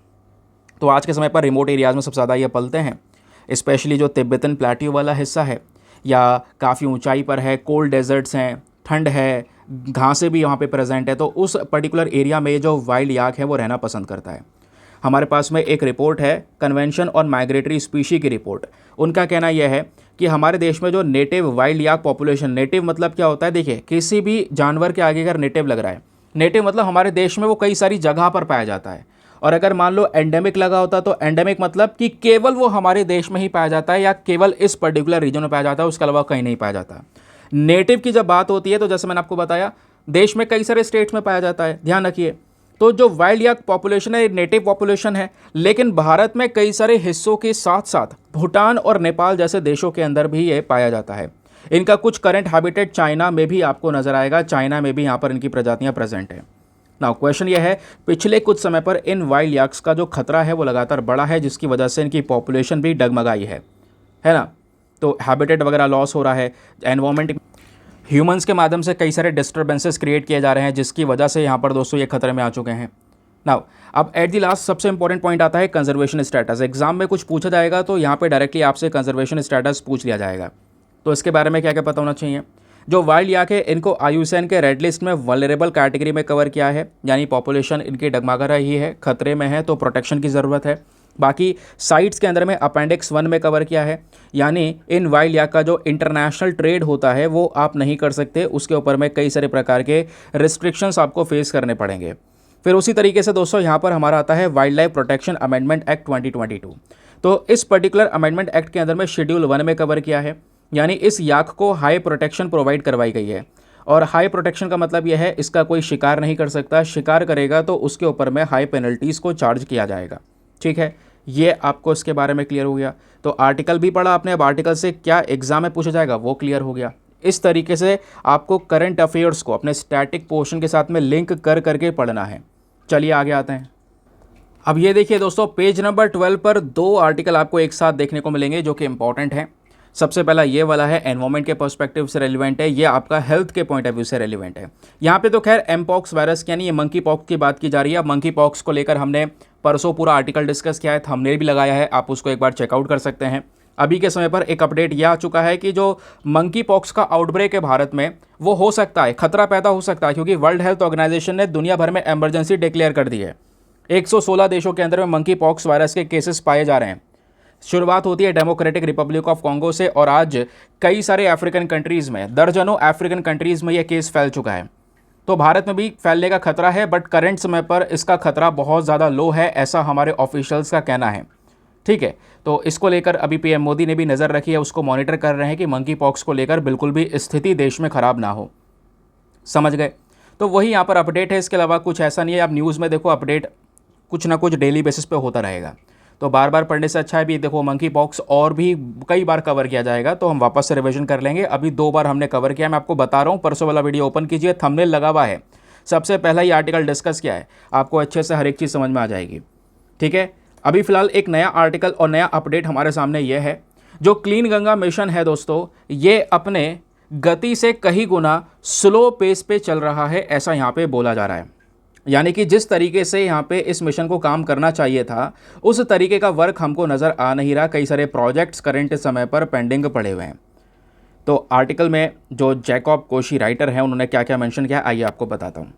Speaker 1: तो आज के समय पर रिमोट एरियाज़ में सबसे ज़्यादा ये पलते हैं, स्पेशली जो तिब्बतन प्लेट्यू वाला हिस्सा है या काफ़ी ऊंचाई पर है, कोल्ड डेजर्ट्स हैं, ठंड है, घासें भी वहाँ पे प्रेजेंट है, तो उस पर्टिकुलर एरिया में जो वाइल्ड याक है वो रहना पसंद करता है। हमारे पास में एक रिपोर्ट है कन्वेंशन ऑन माइग्रेटरी स्पीशी की रिपोर्ट। उनका कहना यह है कि हमारे देश में जो नेटिव वाइल्ड याक पॉपुलेशन, नेटिव मतलब क्या होता है, देखिए किसी भी जानवर के आगे अगर नेटिव लग रहा है, नेटिव मतलब हमारे देश में वो कई सारी जगह पर पाया जाता है। और अगर मान लो एंडेमिक लगा होता तो एंडेमिक मतलब कि केवल वो हमारे देश में ही पाया जाता है या केवल इस पर्टिकुलर रीजन में पाया जाता है, उसके अलावा कहीं नहीं पाया जाता। नेटिव की जब बात होती है तो जैसे मैंने आपको बताया देश में कई सारे स्टेट्स में पाया जाता है, ध्यान रखिए। तो जो वाइल्ड याक पॉपुलेशन है नेटिव पॉपुलेशन है, लेकिन भारत में कई सारे हिस्सों के साथ साथ भूटान और नेपाल जैसे देशों के अंदर भी ये पाया जाता है। इनका कुछ करंट हैबिटेट चाइना में भी आपको नजर आएगा, चाइना में भी यहाँ पर इनकी प्रजातियाँ प्रेजेंट है। नाउ क्वेश्चन यह है, पिछले कुछ समय पर इन वाइल्ड याक्स का जो खतरा है वो लगातार बढ़ा है, जिसकी वजह से इनकी पॉपुलेशन भी डगमगाई है ना। तो हैबिटेट वगैरह लॉस हो रहा है, एनवायरमेंट ह्यूमंस के माध्यम से कई सारे डिस्टर्बेंसेस क्रिएट किए जा रहे हैं, जिसकी वजह से यहाँ पर दोस्तों ये खतरे में आ चुके हैं। नाउ अब एट दी लास्ट सबसे इंपॉर्टेंट पॉइंट आता है कंजर्वेशन स्टेटस। एग्जाम में कुछ पूछा जाएगा तो यहाँ पे डायरेक्टली आपसे कंजर्वेशन स्टेटस पूछ लिया जाएगा। तो इसके बारे में क्या क्या पता होना चाहिए। जो वाइल्ड याक है इनको IUCN के रेड लिस्ट में वल्नरेबल कैटेगरी में कवर किया है, यानी पॉपुलेशन इनकी डगमगा रही है, खतरे में है, तो प्रोटेक्शन की ज़रूरत है। बाकी साइट्स के अंदर में अपेंडिक्स 1 में कवर किया है, यानी इन वाइल्ड याक का जो इंटरनेशनल ट्रेड होता है वो आप नहीं कर सकते, उसके ऊपर में कई सारे प्रकार के रिस्ट्रिक्शंस आपको फेस करने पड़ेंगे। फिर उसी तरीके से दोस्तों यहाँ पर हमारा आता है wild life protection amendment act 2022। तो इस पर्टिकुलर अमेंडमेंट एक्ट के अंदर में शेड्यूल 1 में कवर किया है, यानी इस याक को हाई प्रोटेक्शन प्रोवाइड करवाई गई है। और हाई प्रोटेक्शन का मतलब यह है इसका कोई शिकार नहीं कर सकता, शिकार करेगा तो उसके ऊपर में हाई पेनल्टीज़ को चार्ज किया जाएगा। ठीक है, ये आपको इसके बारे में क्लियर हो गया। तो आर्टिकल भी पढ़ा आपने, अब आर्टिकल से क्या एग्जाम में पूछा जाएगा वो क्लियर हो गया। इस तरीके से आपको करंट अफेयर्स को अपने स्टैटिक पोर्शन के साथ में लिंक कर करके पढ़ना है। चलिए आगे आते हैं। अब ये देखिए दोस्तों, पेज नंबर 12 पर दो आर्टिकल आपको एक साथ देखने को मिलेंगे जो कि इंपॉर्टेंट है। सबसे पहला ये वाला है, एनवायरमेंट के पर्सपेक्टिव से रेलिवेंट है, ये आपका हेल्थ के पॉइंट ऑफ व्यू से रेलिवेंट है। यहाँ पे तो खैर एमपॉक्स वायरस यानी ये मंकी पॉक्स की बात की जा रही है। अब मंकी पॉक्स को लेकर हमने परसों पूरा आर्टिकल डिस्कस किया है, थंबनेल भी लगाया है, आप उसको एक बार चेकआउट कर सकते हैं। अभी के समय पर एक अपडेट यह आ चुका है कि जो मंकी पॉक्स का आउटब्रेक है भारत में, वो हो सकता है, खतरा पैदा हो सकता है, क्योंकि वर्ल्ड हेल्थ ऑर्गेनाइजेशन ने दुनिया भर में इमरजेंसी डिक्लेयर कर दी है। 116 देशों के अंदर में मंकी पॉक्स वायरस के केसेस पाए जा रहे हैं। शुरुआत होती है डेमोक्रेटिक रिपब्लिक ऑफ कॉन्गो से, और आज कई सारे अफ्रीकन कंट्रीज़ में, दर्जनों अफ्रीकन कंट्रीज़ में यह केस फैल चुका है। तो भारत में भी फैलने का खतरा है, बट करंट समय पर इसका खतरा बहुत ज़्यादा लो है, ऐसा हमारे ऑफिशियल्स का कहना है। ठीक है, तो इसको लेकर अभी पीएम मोदी ने भी नज़र रखी है, उसको मॉनिटर कर रहे हैं कि मंकी पॉक्स को लेकर बिल्कुल भी स्थिति देश में ख़राब ना हो। समझ गए? तो वही यहाँ पर अपडेट है, इसके अलावा कुछ ऐसा नहीं है। आप न्यूज़ में देखो, अपडेट कुछ ना कुछ डेली बेसिस पे होता रहेगा, तो बार बार पढ़ने से अच्छा है भी देखो मंकी पॉक्स और भी कई बार कवर किया जाएगा, तो हम वापस से रिवीजन कर लेंगे। अभी 2 बार हमने कवर किया, मैं आपको बता रहा हूँ। परसों वाला वीडियो ओपन कीजिए, थंबनेल लगा हुआ है। सबसे पहला ये आर्टिकल डिस्कस किया है, आपको अच्छे से हर एक चीज़ समझ में आ जाएगी। ठीक है, अभी फिलहाल एक नया आर्टिकल और नया अपडेट हमारे सामने ये है, जो क्लीन गंगा मिशन है दोस्तों, ये अपने गति से कहीं गुना स्लो पेस पे चल रहा है, ऐसा यहाँ पे बोला जा रहा है। यानी कि जिस तरीके से यहाँ पे इस मिशन को काम करना चाहिए था, उस तरीके का वर्क हमको नज़र आ नहीं रहा। कई सारे प्रोजेक्ट्स करंट समय पर पेंडिंग पड़े हुए हैं। तो आर्टिकल में जो जैकॉब कोशी राइटर हैं, उन्होंने क्या क्या मेंशन किया, आइए आपको बताता हूँ।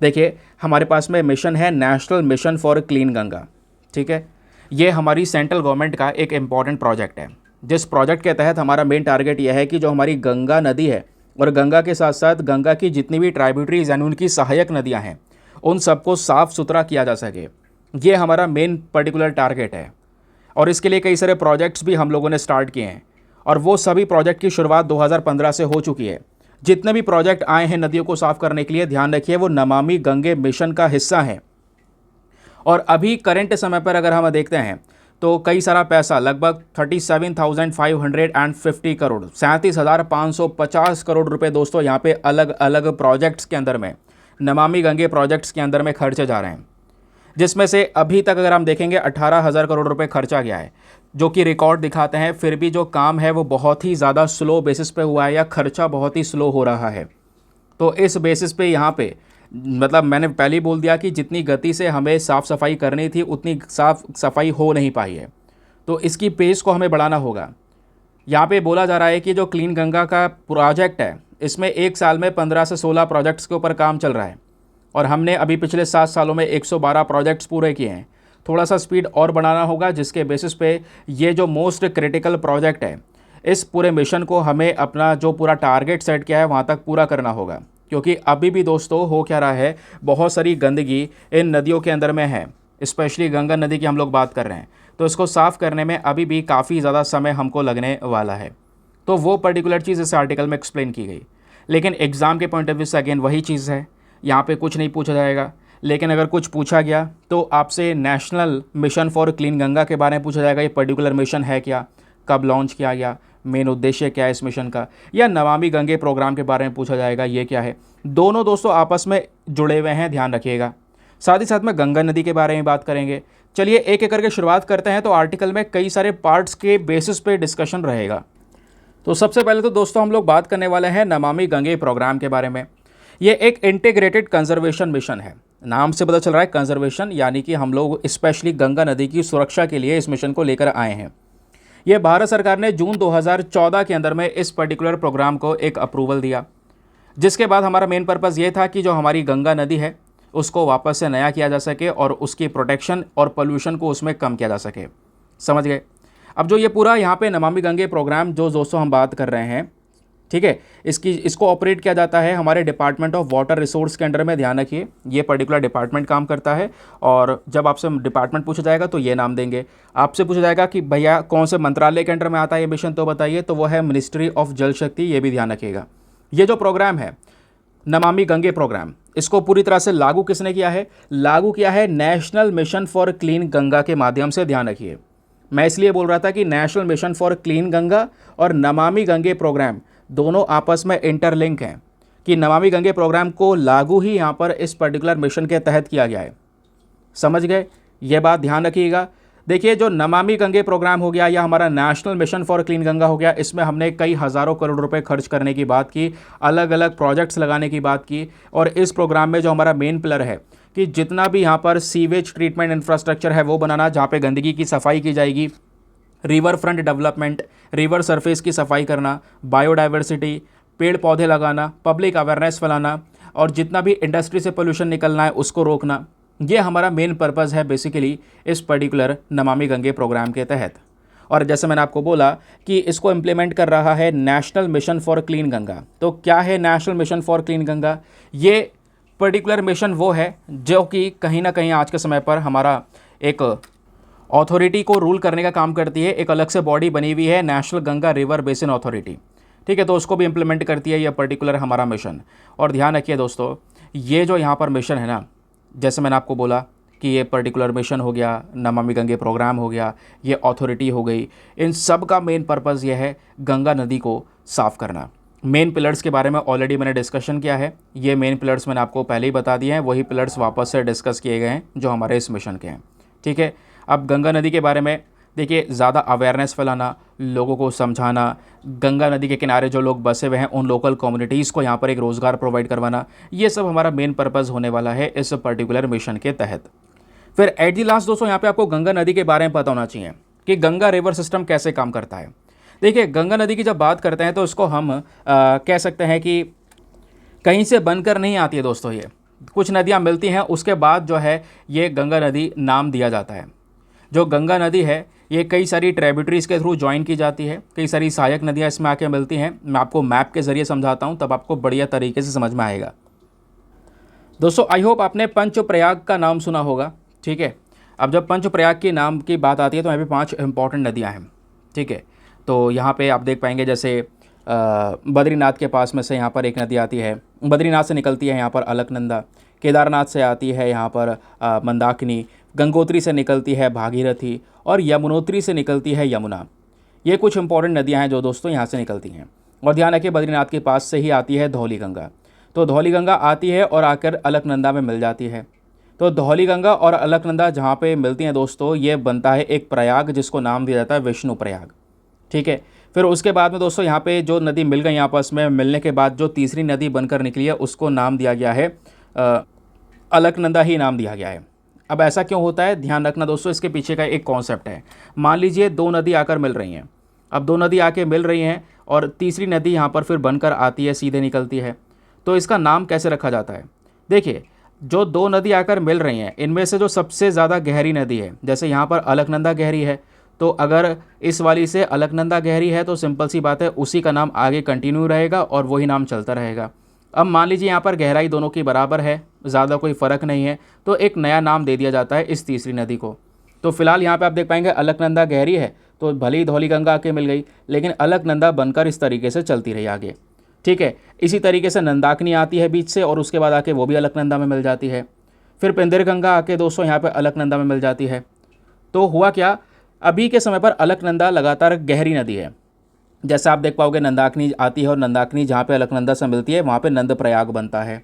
Speaker 1: देखिए, हमारे पास में मिशन है national mission for clean Ganga. ठीक है, ये हमारी सेंट्रल गवर्नमेंट का एक इम्पॉर्टेंट प्रोजेक्ट है, जिस प्रोजेक्ट के तहत हमारा मेन टारगेट यह है कि जो हमारी गंगा नदी है, और गंगा के साथ साथ गंगा की जितनी भी ट्राइब्यूटरीज यानी उनकी सहायक नदियाँ हैं, उन सबको साफ़ सुथरा किया जा सके। ये हमारा मेन पर्टिकुलर टारगेट है, और इसके लिए कई सारे प्रोजेक्ट्स भी हम लोगों ने स्टार्ट किए हैं, और वो सभी प्रोजेक्ट की शुरुआत 2015 से हो चुकी है। जितने भी प्रोजेक्ट आए हैं नदियों को साफ़ करने के लिए, ध्यान रखिए, वो नमामि गंगे मिशन का हिस्सा हैं। और अभी करंट समय पर अगर हम देखते हैं तो कई सारा पैसा, लगभग 37,550 करोड़, 37,550 करोड़ रुपए दोस्तों यहाँ पे अलग अलग प्रोजेक्ट्स के अंदर में, नमामि गंगे प्रोजेक्ट्स के अंदर में खर्चे जा रहे हैं। जिसमें से अभी तक अगर हम देखेंगे 18,000 करोड़ रुपए खर्चा गया है, जो कि रिकॉर्ड दिखाते हैं। फिर भी जो काम है वो बहुत ही ज़्यादा स्लो बेसिस पे हुआ है, या खर्चा बहुत ही स्लो हो रहा है। तो इस बेसिस पे यहाँ पे, मतलब मैंने पहले ही बोल दिया कि जितनी गति से हमें साफ़ सफाई करनी थी, उतनी साफ़ सफाई हो नहीं पाई है। तो इसकी पेस को हमें बढ़ाना होगा। यहाँ पे बोला जा रहा है कि जो क्लीन गंगा का प्रोजेक्ट है, इसमें एक साल में 15 से 16 प्रोजेक्ट्स के ऊपर काम चल रहा है, और हमने अभी पिछले 7 सालों में 112 प्रोजेक्ट्स पूरे किए हैं। थोड़ा सा स्पीड और बढ़ाना होगा, जिसके बेसिस पे ये जो मोस्ट क्रिटिकल प्रोजेक्ट है, इस पूरे मिशन को हमें अपना जो पूरा टारगेट सेट किया है वहाँ तक पूरा करना होगा। क्योंकि अभी भी दोस्तों हो क्या रहा है, बहुत सारी गंदगी इन नदियों के अंदर में है, स्पेशली गंगा नदी की हम लोग बात कर रहे हैं। तो इसको साफ़ करने में अभी भी काफ़ी ज़्यादा समय हमको लगने वाला है। तो वो पर्टिकुलर चीज़ इस आर्टिकल में एक्सप्लेन की गई। लेकिन एग्ज़ाम के पॉइंट ऑफ व्यू से अगेन वही चीज़ है, यहाँ पे कुछ नहीं पूछा जाएगा। लेकिन अगर कुछ पूछा गया तो आपसे national mission for clean Ganga के बारे में पूछा जाएगा। ये पर्टिकुलर मिशन है क्या, कब लॉन्च किया गया, मेन उद्देश्य क्या है इस मिशन का, या नमामि गंगे प्रोग्राम के बारे में पूछा जाएगा, ये क्या है। दोनों दोस्तों आपस में जुड़े हुए हैं, ध्यान रखिएगा। साथ ही साथ में गंगा नदी के बारे में बात करेंगे। चलिए एक एक करके शुरुआत करते हैं। तो आर्टिकल में कई सारे पार्ट्स के बेसिस पे डिस्कशन रहेगा। तो सबसे पहले तो दोस्तों हम लोग बात करने वाले हैं नमामि गंगे प्रोग्राम के बारे में। ये एक इंटीग्रेटेड कंजर्वेशन मिशन है। नाम से पता चल रहा है कंजर्वेशन, यानी कि हम लोग स्पेशली गंगा नदी की सुरक्षा के लिए इस मिशन को लेकर आए हैं। ये भारत सरकार ने जून 2014 के अंदर में इस पर्टिकुलर प्रोग्राम को एक अप्रूवल दिया, जिसके बाद हमारा मेन पर्पज़ ये था कि जो हमारी गंगा नदी है उसको वापस से नया किया जा सके, और उसकी प्रोटेक्शन और पोल्यूशन को उसमें कम किया जा सके। समझ गए? अब जो ये पूरा यहाँ पे नमामि गंगे प्रोग्राम जो दोस्तों हम बात कर रहे हैं, ठीक है, इसको ऑपरेट किया जाता है हमारे डिपार्टमेंट ऑफ वाटर रिसोर्स के अंडर में। ध्यान रखिए, ये पर्टिकुलर डिपार्टमेंट काम करता है, और जब आपसे डिपार्टमेंट पूछा जाएगा तो ये नाम देंगे। आपसे पूछा जाएगा कि भैया कौन से मंत्रालय के अंडर में आता है ये मिशन, तो बताइए, तो वो है मिनिस्ट्री ऑफ जल शक्ति। ये भी ध्यान रखिएगा। ये जो प्रोग्राम है नमामि गंगे प्रोग्राम, इसको पूरी तरह से लागू किसने किया है? लागू किया है national mission for clean Ganga के माध्यम से। ध्यान रखिए, मैं इसलिए बोल रहा था कि national mission for clean Ganga और नमामि गंगे प्रोग्राम दोनों आपस में इंटरलिंक हैं। कि नमामि गंगे प्रोग्राम को लागू ही यहाँ पर इस पर्टिकुलर मिशन के तहत किया गया है। समझ गए, ये बात ध्यान रखिएगा। देखिए, जो नमामि गंगे प्रोग्राम हो गया या हमारा national mission for clean Ganga हो गया, इसमें हमने कई हज़ारों करोड़ रुपए खर्च करने की बात की, अलग अलग प्रोजेक्ट्स लगाने की बात की। और इस प्रोग्राम में जो हमारा मेन पिलर है कि जितना भी यहाँ पर सीवेज ट्रीटमेंट इंफ्रास्ट्रक्चर है वो बनाना, जहाँ पे गंदगी की सफाई की जाएगी, river front development, river surface की सफाई करना, बायोडाइवर्सिटी, पेड़ पौधे लगाना, पब्लिक अवेयरनेस फैलाना, और जितना भी इंडस्ट्री से पोल्यूशन निकलना है उसको रोकना, ये हमारा मेन पर्पज़ है बेसिकली इस पर्टिकुलर नमामि गंगे प्रोग्राम के तहत। और जैसे मैंने आपको बोला कि इसको इम्प्लीमेंट कर रहा है national mission for clean Ganga. तो क्या है national mission for clean Ganga? ये पर्टिकुलर मिशन वो है जो कि कहीं ना कहीं आज के समय पर हमारा एक अथॉरिटी को रूल करने का काम करती है। एक अलग से बॉडी बनी हुई है, national Ganga river basin authority, ठीक है, तो उसको भी इम्प्लीमेंट करती है ये पर्टिकुलर हमारा मिशन। और ध्यान रखिए दोस्तों, ये जो यहाँ पर मिशन है ना, जैसे मैंने आपको बोला कि ये पर्टिकुलर मिशन हो गया, नमामि गंगे प्रोग्राम हो गया, ये अथॉरिटी हो गई, इन सब का मेन पर्पज़ ये है गंगा नदी को साफ़ करना। मेन पिलर्स के बारे में ऑलरेडी मैंने डिस्कशन किया है, ये मेन पिलर्स मैंने आपको पहले ही बता दिए हैं, वही पिलर्स वापस से डिस्कस किए गए हैं जो हमारे इस मिशन के हैं, ठीक है। अब गंगा नदी के बारे में देखिए, ज़्यादा अवेयरनेस फैलाना, लोगों को समझाना, गंगा नदी के किनारे जो लोग बसे हुए हैं उन लोकल कम्युनिटीज़ को यहाँ पर एक रोज़गार प्रोवाइड करवाना, ये सब हमारा मेन पर्पज़ होने वाला है इस पर्टिकुलर मिशन के तहत। फिर एट दी लास्ट दोस्तों, यहाँ पे आपको गंगा नदी के बारे में पता होना चाहिए कि गंगा रिवर सिस्टम कैसे काम करता है। देखिए, गंगा नदी की जब बात करते हैं तो इसको हम कह सकते हैं कि कहीं से बनकर नहीं आती है दोस्तों, ये कुछ नदियाँ मिलती हैं, उसके बाद जो है ये गंगा नदी नाम दिया जाता है। जो गंगा नदी है ये कई सारी ट्रिब्यूटरीज़ के थ्रू ज्वाइन की जाती है, कई सारी सहायक नदियाँ इसमें आके मिलती हैं। मैं आपको मैप के ज़रिए समझाता हूँ, तब आपको बढ़िया तरीके से समझ में आएगा। दोस्तों, आई होप आपने पंचप्रयाग का नाम सुना होगा, ठीक है। अब जब पंचप्रयाग के नाम की बात आती है तो यहाँ पे 5 इंपॉर्टेंट नदियाँ हैं, ठीक है। तो यहाँ पे आप देख पाएंगे जैसे बद्रीनाथ के पास में से यहाँ पर एक नदी आती है, बद्रीनाथ से निकलती है यहाँ पर अलकनंदा, केदारनाथ से आती है यहाँ पर मंदाकिनी, गंगोत्री से निकलती है भागीरथी, और यमुनोत्री से निकलती है यमुना। ये कुछ इंपॉर्टेंट नदियाँ हैं जो दोस्तों यहाँ से निकलती हैं। और ध्यान रखिए, बद्रीनाथ के पास से ही आती है धौली गंगा। तो धौली गंगा आती है और आकर अलकनंदा में मिल जाती है। तो धौली गंगा और अलकनंदा जहाँ पे मिलती हैं दोस्तों, ये बनता है एक प्रयाग जिसको नाम दिया जाता है विष्णु प्रयाग, ठीक है। फिर उसके बाद में दोस्तों यहाँ पे जो नदी मिल गई आपस में, मिलने के बाद जो तीसरी नदी बनकर निकली है उसको नाम दिया गया है अलकनंदा ही नाम दिया गया है। अब ऐसा क्यों होता है, ध्यान रखना दोस्तों, इसके पीछे का एक कॉन्सेप्ट है। मान लीजिए 2 नदी आकर मिल रही हैं, अब 2 नदी आके मिल रही हैं और तीसरी नदी यहाँ पर फिर बनकर आती है, सीधे निकलती है, तो इसका नाम कैसे रखा जाता है? देखिए, जो 2 नदी आकर मिल रही हैं इनमें से जो सबसे ज़्यादा गहरी नदी है, जैसे यहाँ पर अलकनंदा गहरी है, तो अगर इस वाली से अलकनंदा गहरी है तो सिंपल सी बात है उसी का नाम आगे कंटिन्यू रहेगा और वही नाम चलता रहेगा। अब मान लीजिए यहाँ पर गहराई दोनों की बराबर है, ज़्यादा कोई फ़र्क नहीं है, तो एक नया नाम दे दिया जाता है इस तीसरी नदी को। तो फिलहाल यहाँ पे आप देख पाएंगे अलकनंदा गहरी है तो भले ही धौली गंगा आके मिल गई, लेकिन अलकनंदा बनकर इस तरीके से चलती रही आगे, ठीक है। इसी तरीके से नंदाकिनी आती है बीच से और उसके बाद आके वो भी अलकनंदा में मिल जाती है। फिर पिंदर गंगा आके दोस्तों यहाँ पर अलकनंदा में मिल जाती है। तो हुआ क्या, अभी के समय पर अलकनंदा लगातार गहरी नदी है। जैसे आप देख पाओगे नंदाकिनी आती है और नंदाकिनी जहाँ पे अलकनंदा से मिलती है वहाँ पे नंद प्रयाग बनता है।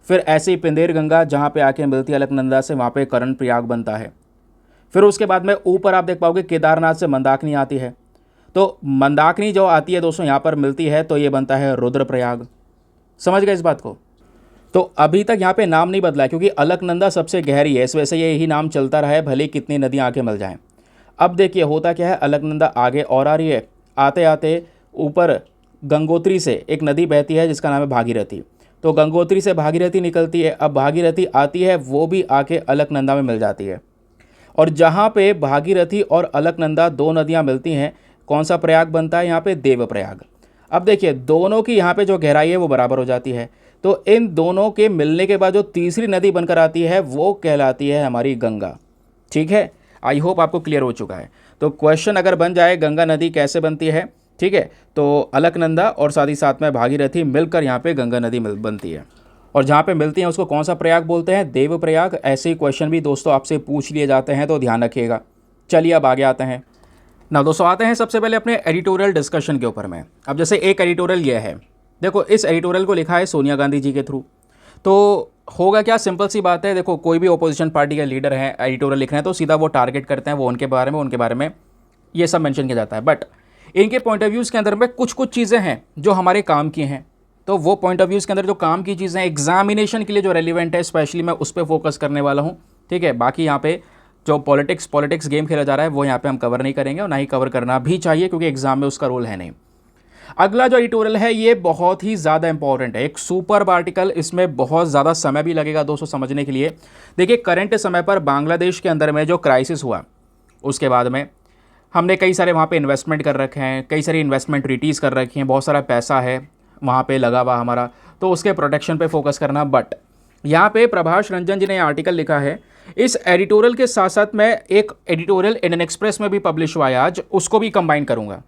Speaker 1: फिर ऐसे ही पिंदेर गंगा जहाँ पे आके मिलती है अलकनंदा से, वहाँ पे करण प्रयाग बनता है। फिर उसके बाद में ऊपर आप देख पाओगे केदारनाथ से मंदाकिनी आती है, तो मंदाकिनी जो आती है दोस्तों यहाँ पर मिलती है तो ये बनता है रुद्र प्रयाग। समझ गए इस बात को? तो अभी तक यहाँ पे नाम नहीं बदला है क्योंकि अलकनंदा सबसे गहरी है, इस वजह से यही नाम चलता रहा है भले कितनी नदियाँ आके मिल जाएँ। अब देखिए होता क्या है, अलकनंदा आगे और आ रही है, आते आते ऊपर गंगोत्री से एक नदी बहती है जिसका नाम है भागीरथी। तो गंगोत्री से भागीरथी निकलती है, अब भागीरथी आती है वो भी आके अलकनंदा में मिल जाती है। और जहाँ पे भागीरथी और अलकनंदा 2 नदियाँ मिलती हैं, कौन सा प्रयाग बनता है यहाँ पे? देव प्रयाग। अब देखिए दोनों की यहाँ पे जो गहराई है वो बराबर हो जाती है, तो इन दोनों के मिलने के बाद जो तीसरी नदी बनकर आती है वो कहलाती है हमारी गंगा, ठीक है। आई होप आपको क्लियर हो चुका है। तो क्वेश्चन अगर बन जाए गंगा नदी कैसे बनती है, ठीक है, तो अलकनंदा और साथ ही साथ में भागीरथी मिलकर यहाँ पे गंगा नदी बनती है, और जहाँ पे मिलती हैं उसको कौन सा प्रयाग बोलते हैं? देव प्रयाग। ऐसे ही क्वेश्चन भी दोस्तों आपसे पूछ लिए जाते हैं, तो ध्यान रखिएगा। चलिए अब आगे आते हैं ना दोस्तों, आते हैं सबसे पहले अपने एडिटोरियल डिस्कशन के ऊपर में। अब जैसे एक एडिटोरियल ये है देखो इस एडिटोरियल को लिखा है सोनिया गांधी जी के थ्रू। तो होगा क्या, सिंपल सी बात है, देखो कोई भी ओपोजिशन पार्टी के लीडर हैं एडिटोरियल लिख रहे हैं तो सीधा वो टारगेट करते हैं, वो उनके बारे में ये सब मेंशन किया जाता है। बट इनके पॉइंट ऑफ व्यूज़ के अंदर में कुछ कुछ चीज़ें हैं जो हमारे काम की हैं। तो वो पॉइंट ऑफ व्यूज़ के अंदर जो काम की चीज़ें एग्जामिनेशन के लिए जो रेलिवेंट है, स्पेशली मैं उस पर फोकस करने वाला हूँ। ठीक है, बाकी यहाँ पे जो पॉलिटिक्स गेम खेला जा रहा है वो यहाँ पे हम कवर नहीं करेंगे और ना ही कवर करना भी चाहिए, क्योंकि एग्जाम में उसका रोल है नहीं। अगला जो एडिटोरियल है ये बहुत ही ज़्यादा इंपॉर्टेंट है, एक सुपर आर्टिकल, इसमें बहुत ज़्यादा समय भी लगेगा दोस्तों समझने के लिए। देखिए करंट समय पर बांग्लादेश के अंदर में जो क्राइसिस हुआ उसके बाद में हमने कई सारे वहाँ पे इन्वेस्टमेंट कर रखे हैं, कई सारी इन्वेस्टमेंट ट्रीटीज़ कर रखी हैं, बहुत सारा पैसा है वहाँ पे लगा हुआ हमारा, तो उसके प्रोटेक्शन पे फोकस करना। बट यहाँ पे प्रभाष रंजन जी ने आर्टिकल लिखा है, इस एडिटोरियल के साथ साथ मैं एक एडिटोरियल इंडियन एक्सप्रेस में भी पब्लिश हुआ है आज, उसको भी कंबाइन करूँगा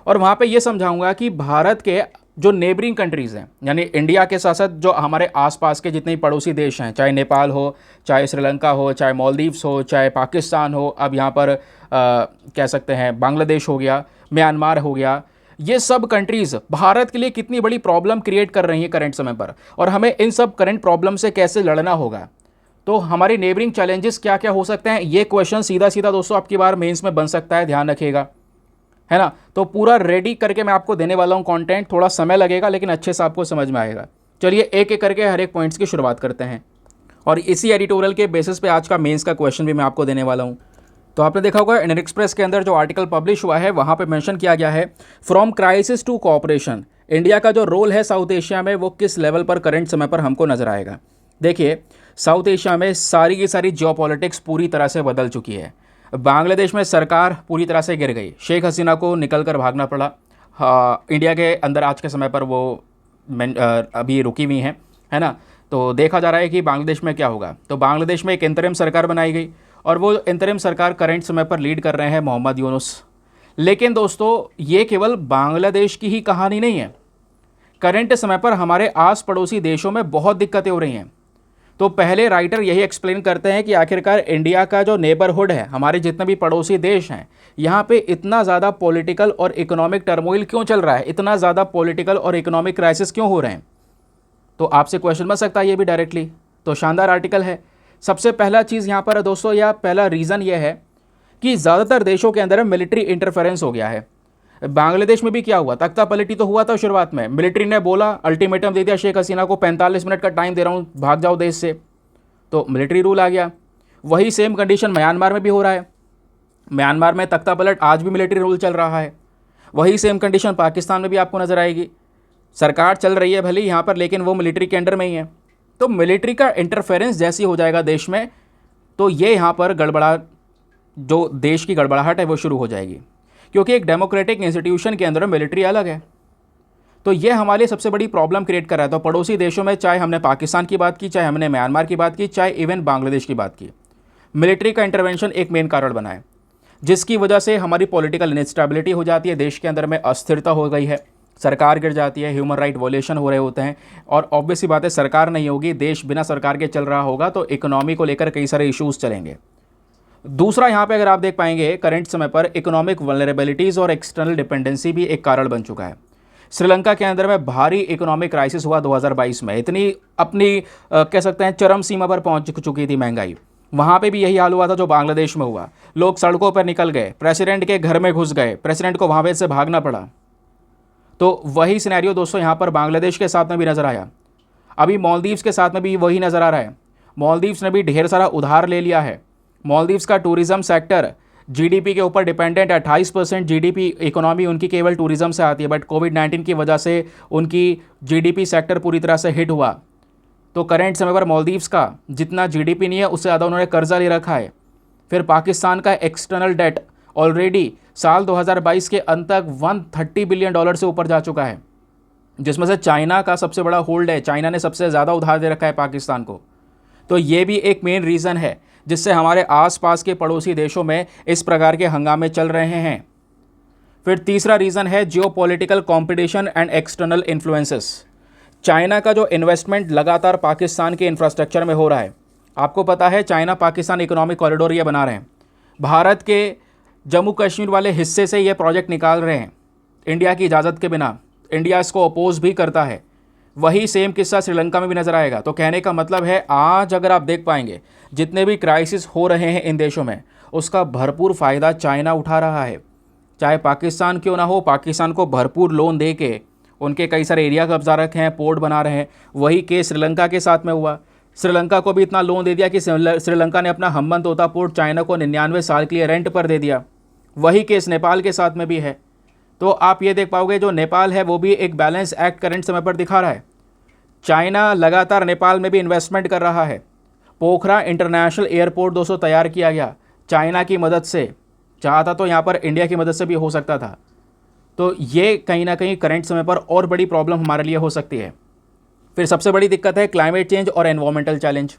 Speaker 1: और वहाँ पे ये समझाऊंगा कि भारत के जो नेबरिंग कंट्रीज़ हैं, यानी इंडिया के साथ साथ जो हमारे आसपास के जितने पड़ोसी देश हैं, चाहे नेपाल हो, चाहे श्रीलंका हो, चाहे मालदीव्स हो, चाहे पाकिस्तान हो, अब यहाँ पर कह सकते हैं बांग्लादेश हो गया, म्यांमार हो गया, ये सब कंट्रीज़ भारत के लिए कितनी बड़ी प्रॉब्लम क्रिएट कर रही हैं करंट समय पर, और हमें इन सब करंट प्रॉब्लम से कैसे लड़ना होगा। तो हमारे नेबरिंग चैलेंजेस क्या क्या हो सकते हैं, ये क्वेश्चन सीधा सीधा दोस्तों आपकी बार मेंस में बन सकता है, ध्यान रखिएगा, है ना। तो पूरा रेडी करके मैं आपको देने वाला हूं कंटेंट, थोड़ा समय लगेगा लेकिन अच्छे से आपको समझ में आएगा। चलिए एक एक करके हर एक पॉइंट्स की शुरुआत करते हैं और इसी एडिटोरियल के बेसिस पे आज का मेंस का क्वेश्चन भी मैं आपको देने वाला हूं। तो आपने देखा होगा इंडियन एक्सप्रेस के अंदर जो आर्टिकल पब्लिश हुआ है वहां पे मेंशन किया गया है, from crisis to cooperation, India का जो रोल है साउथ एशिया में वो किस लेवल पर करंट समय पर हमको नजर आएगा। देखिए साउथ एशिया में सारी की सारी जियोपॉलिटिक्स पूरी तरह से बदल चुकी है। बांग्लादेश में सरकार पूरी तरह से गिर गई, शेख हसीना को निकल कर भागना पड़ा। हाँ, इंडिया के अंदर आज के समय पर वो अभी रुकी हुई हैं, है ना। तो देखा जा रहा है कि बांग्लादेश में क्या होगा। तो बांग्लादेश में एक इंतरिम सरकार बनाई गई और वो इंतरिम सरकार करंट समय पर लीड कर रहे हैं मोहम्मद यूनुस। लेकिन दोस्तों ये केवल बांग्लादेश की ही कहानी नहीं है, करंट समय पर हमारे आस पड़ोसी देशों में बहुत दिक्कतें हो रही हैं। तो पहले राइटर यही एक्सप्लेन करते हैं कि आखिरकार इंडिया का जो नेबरहुड है, हमारे जितने भी पड़ोसी देश हैं, यहाँ पे इतना ज़्यादा पॉलिटिकल और इकोनॉमिक टर्मोइल क्यों चल रहा है, इतना ज़्यादा पॉलिटिकल और इकोनॉमिक क्राइसिस क्यों हो रहे हैं। तो आपसे क्वेश्चन बन सकता है ये भी डायरेक्टली। तो शानदार आर्टिकल है। सबसे पहला चीज़ यहाँ पर दोस्तों, या पहला रीज़न ये है कि ज़्यादातर देशों के अंदर मिलिट्री इंटरफेरेंस हो गया है। बांग्लादेश में भी क्या हुआ, तख्ता पलटी तो हुआ था शुरुआत में, मिलिट्री ने बोला, अल्टीमेटम दे दिया शेख हसीना को, 45 मिनट का टाइम दे रहा हूँ, भाग जाओ देश से, तो मिलिट्री रूल आ गया। वही सेम कंडीशन म्यांमार में भी हो रहा है, म्यांमार में तख्ता पलट, आज भी मिलिट्री रूल चल रहा है। वही सेम कंडीशन पाकिस्तान में भी आपको नज़र आएगी, सरकार चल रही है भले यहाँ पर लेकिन वो मिलिट्री के अंडर में ही है। तो मिलिट्री का इंटरफेरेंस जैसी हो जाएगा देश में, तो ये यहाँ पर गड़बड़ा, जो देश की गड़बड़ाहट है वो शुरू हो जाएगी, क्योंकि एक डेमोक्रेटिक इंस्टीट्यूशन के अंदर मिलिट्री अलग है। तो ये हमारे लिए सबसे बड़ी प्रॉब्लम क्रिएट कर रहा है। तो पड़ोसी देशों में, चाहे हमने पाकिस्तान की बात की, चाहे हमने म्यांमार की बात की, चाहे इवन बांग्लादेश की बात की, मिलिट्री का इंटरवेंशन एक मेन कारण बना है, जिसकी वजह से हमारी पॉलिटिकल इंस्टेबिलिटी हो जाती है, देश के अंदर में अस्थिरता हो गई है, सरकार गिर जाती है, ह्यूमन राइट वॉलेशन हो रहे होते हैं। और ऑब्वियस सी बात है, सरकार नहीं होगी, देश बिना सरकार के चल रहा होगा, तो इकोनॉमी को लेकर कई सारे इश्यूज चलेंगे। दूसरा, यहाँ पे अगर आप देख पाएंगे करंट समय पर इकोनॉमिक वल्नरेबिलिटीज़ और एक्सटर्नल डिपेंडेंसी भी एक कारण बन चुका है। श्रीलंका के अंदर में भारी इकोनॉमिक क्राइसिस हुआ 2022 में, इतनी अपनी कह सकते हैं चरम सीमा पर पहुंच चुकी थी महंगाई। वहाँ पे भी यही हाल हुआ था जो बांग्लादेश में हुआ, लोग सड़कों पर निकल गए, प्रेसिडेंट के घर में घुस गए, प्रेसिडेंट को वहाँ पे से भागना पड़ा। तो वही सिनेरियो दोस्तों यहाँ पर बांग्लादेश के साथ में भी नज़र आया, अभी मालदीव्स के साथ में भी वही नज़र आ रहा है। मालदीव्स ने भी ढेर सारा उधार ले लिया है। मालदीव्स का टूरिज़्म सेक्टर जीडीपी के ऊपर डिपेंडेंट है, 28% जीडीपी इकोनॉमी उनकी केवल टूरिज़्म से आती है, बट कोविड-19 की वजह से उनकी जीडीपी सेक्टर पूरी तरह से हिट हुआ। तो करंट समय पर मालदीव्स का जितना जीडीपी नहीं है उससे ज़्यादा उन्होंने कर्जा ले रखा है। फिर पाकिस्तान का एक्सटर्नल डेट ऑलरेडी साल 2022 के अंत तक $130 बिलियन से ऊपर जा चुका है, जिसमें से चाइना का सबसे बड़ा होल्ड है, चाइना ने सबसे ज़्यादा उधार दे रखा है पाकिस्तान को। तो ये भी एक मेन रीज़न है जिससे हमारे आसपास के पड़ोसी देशों में इस प्रकार के हंगामे चल रहे हैं। फिर तीसरा रीज़न है geopolitical competition and external influences. China का जो इन्वेस्टमेंट लगातार पाकिस्तान के इंफ्रास्ट्रक्चर में हो रहा है, आपको पता है चाइना पाकिस्तान इकोनॉमिक कॉरिडोर ये बना रहे हैं, भारत के जम्मू कश्मीर वाले हिस्से से ये प्रोजेक्ट निकाल रहे हैं इंडिया की इजाज़त के बिना। इंडिया इसको अपोज भी करता है। वही सेम किस्सा श्रीलंका में भी नज़र आएगा। तो कहने का मतलब है आज अगर आप देख पाएंगे जितने भी क्राइसिस हो रहे हैं इन देशों में, उसका भरपूर फ़ायदा चाइना उठा रहा है। चाहे पाकिस्तान क्यों ना हो, पाकिस्तान को भरपूर लोन दे के उनके कई सारे एरिया कब्जा रखे हैं, पोर्ट बना रहे हैं। वही केस श्रीलंका के साथ में हुआ। श्रीलंका को भी इतना लोन दे दिया कि श्रीलंका ने अपना हम्बनतोता पोर्ट चाइना को 99 साल के लिए रेंट पर दे दिया। वही केस नेपाल के साथ में भी है। तो आप ये देख पाओगे जो नेपाल है वो भी एक बैलेंस एक्ट करंट समय पर दिखा रहा है। चाइना लगातार नेपाल में भी इन्वेस्टमेंट कर रहा है। पोखरा इंटरनेशनल एयरपोर्ट दोस्तों तैयार किया गया चाइना की मदद से। चाहता तो यहाँ पर इंडिया की मदद से भी हो सकता था। तो ये कहीं ना कहीं करंट समय पर और बड़ी प्रॉब्लम हमारे लिए हो सकती है। फिर सबसे बड़ी दिक्कत है क्लाइमेट चेंज और एनवायरमेंटल चैलेंज।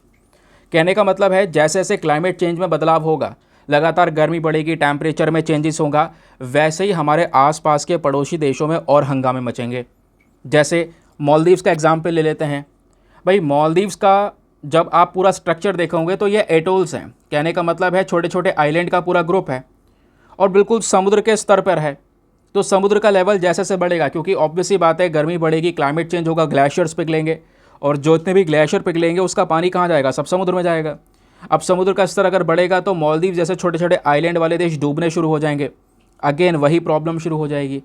Speaker 1: कहने का मतलब है जैसे जैसे क्लाइमेट चेंज में बदलाव होगा, लगातार गर्मी बढ़ेगी, टेम्परेचर में चेंजेस होगा, वैसे ही हमारे आसपास के पड़ोसी देशों में और हंगामे मचेंगे। जैसे मालदीव्स का एग्जाम्पल ले लेते हैं। भाई मालदीव्स का जब आप पूरा स्ट्रक्चर देखोगे तो ये एटोल्स हैं। कहने का मतलब है छोटे छोटे आइलैंड का पूरा ग्रुप है और बिल्कुल समुद्र के स्तर पर है। तो समुद्र का लेवल जैसे जैसे बढ़ेगा, क्योंकि ऑब्वियसली बात है गर्मी बढ़ेगी, क्लाइमेट चेंज होगा, ग्लेशियर्स पिघलेंगे और जितने भी ग्लेशियर पिघलेंगे उसका पानी कहाँ जाएगा? सब समुद्र में जाएगा। अब समुद्र का स्तर अगर बढ़ेगा तो मालदीव जैसे छोटे छोटे आइलैंड वाले देश डूबने शुरू हो जाएंगे। अगेन वही प्रॉब्लम शुरू हो जाएगी।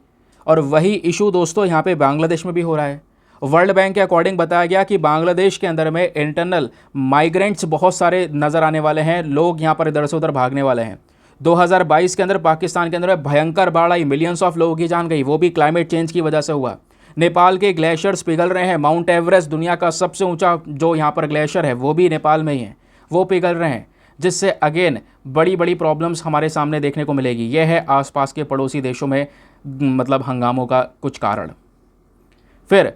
Speaker 1: और वही इशू दोस्तों यहाँ पे बांग्लादेश में भी हो रहा है। वर्ल्ड बैंक के अकॉर्डिंग बताया गया कि बांग्लादेश के अंदर में इंटरनल माइग्रेंट्स बहुत सारे नज़र आने वाले हैं। लोग यहाँ पर इधर से उधर भागने वाले हैं। 2022 के अंदर पाकिस्तान के अंदर भयंकर बाढ़ आई, मिलियंस ऑफ लोगों की जान गई। वो भी क्लाइमेट चेंज की वजह से हुआ। नेपाल के ग्लेशियर्स पिघल रहे हैं। माउंट एवरेस्ट दुनिया का सबसे ऊंचा जो यहाँ पर ग्लेशियर है वो भी नेपाल में ही है, वो पिघल रहे हैं, जिससे अगेन बड़ी बड़ी प्रॉब्लम्स हमारे सामने देखने को मिलेगी। यह है आसपास के पड़ोसी देशों में मतलब हंगामों का कुछ कारण। फिर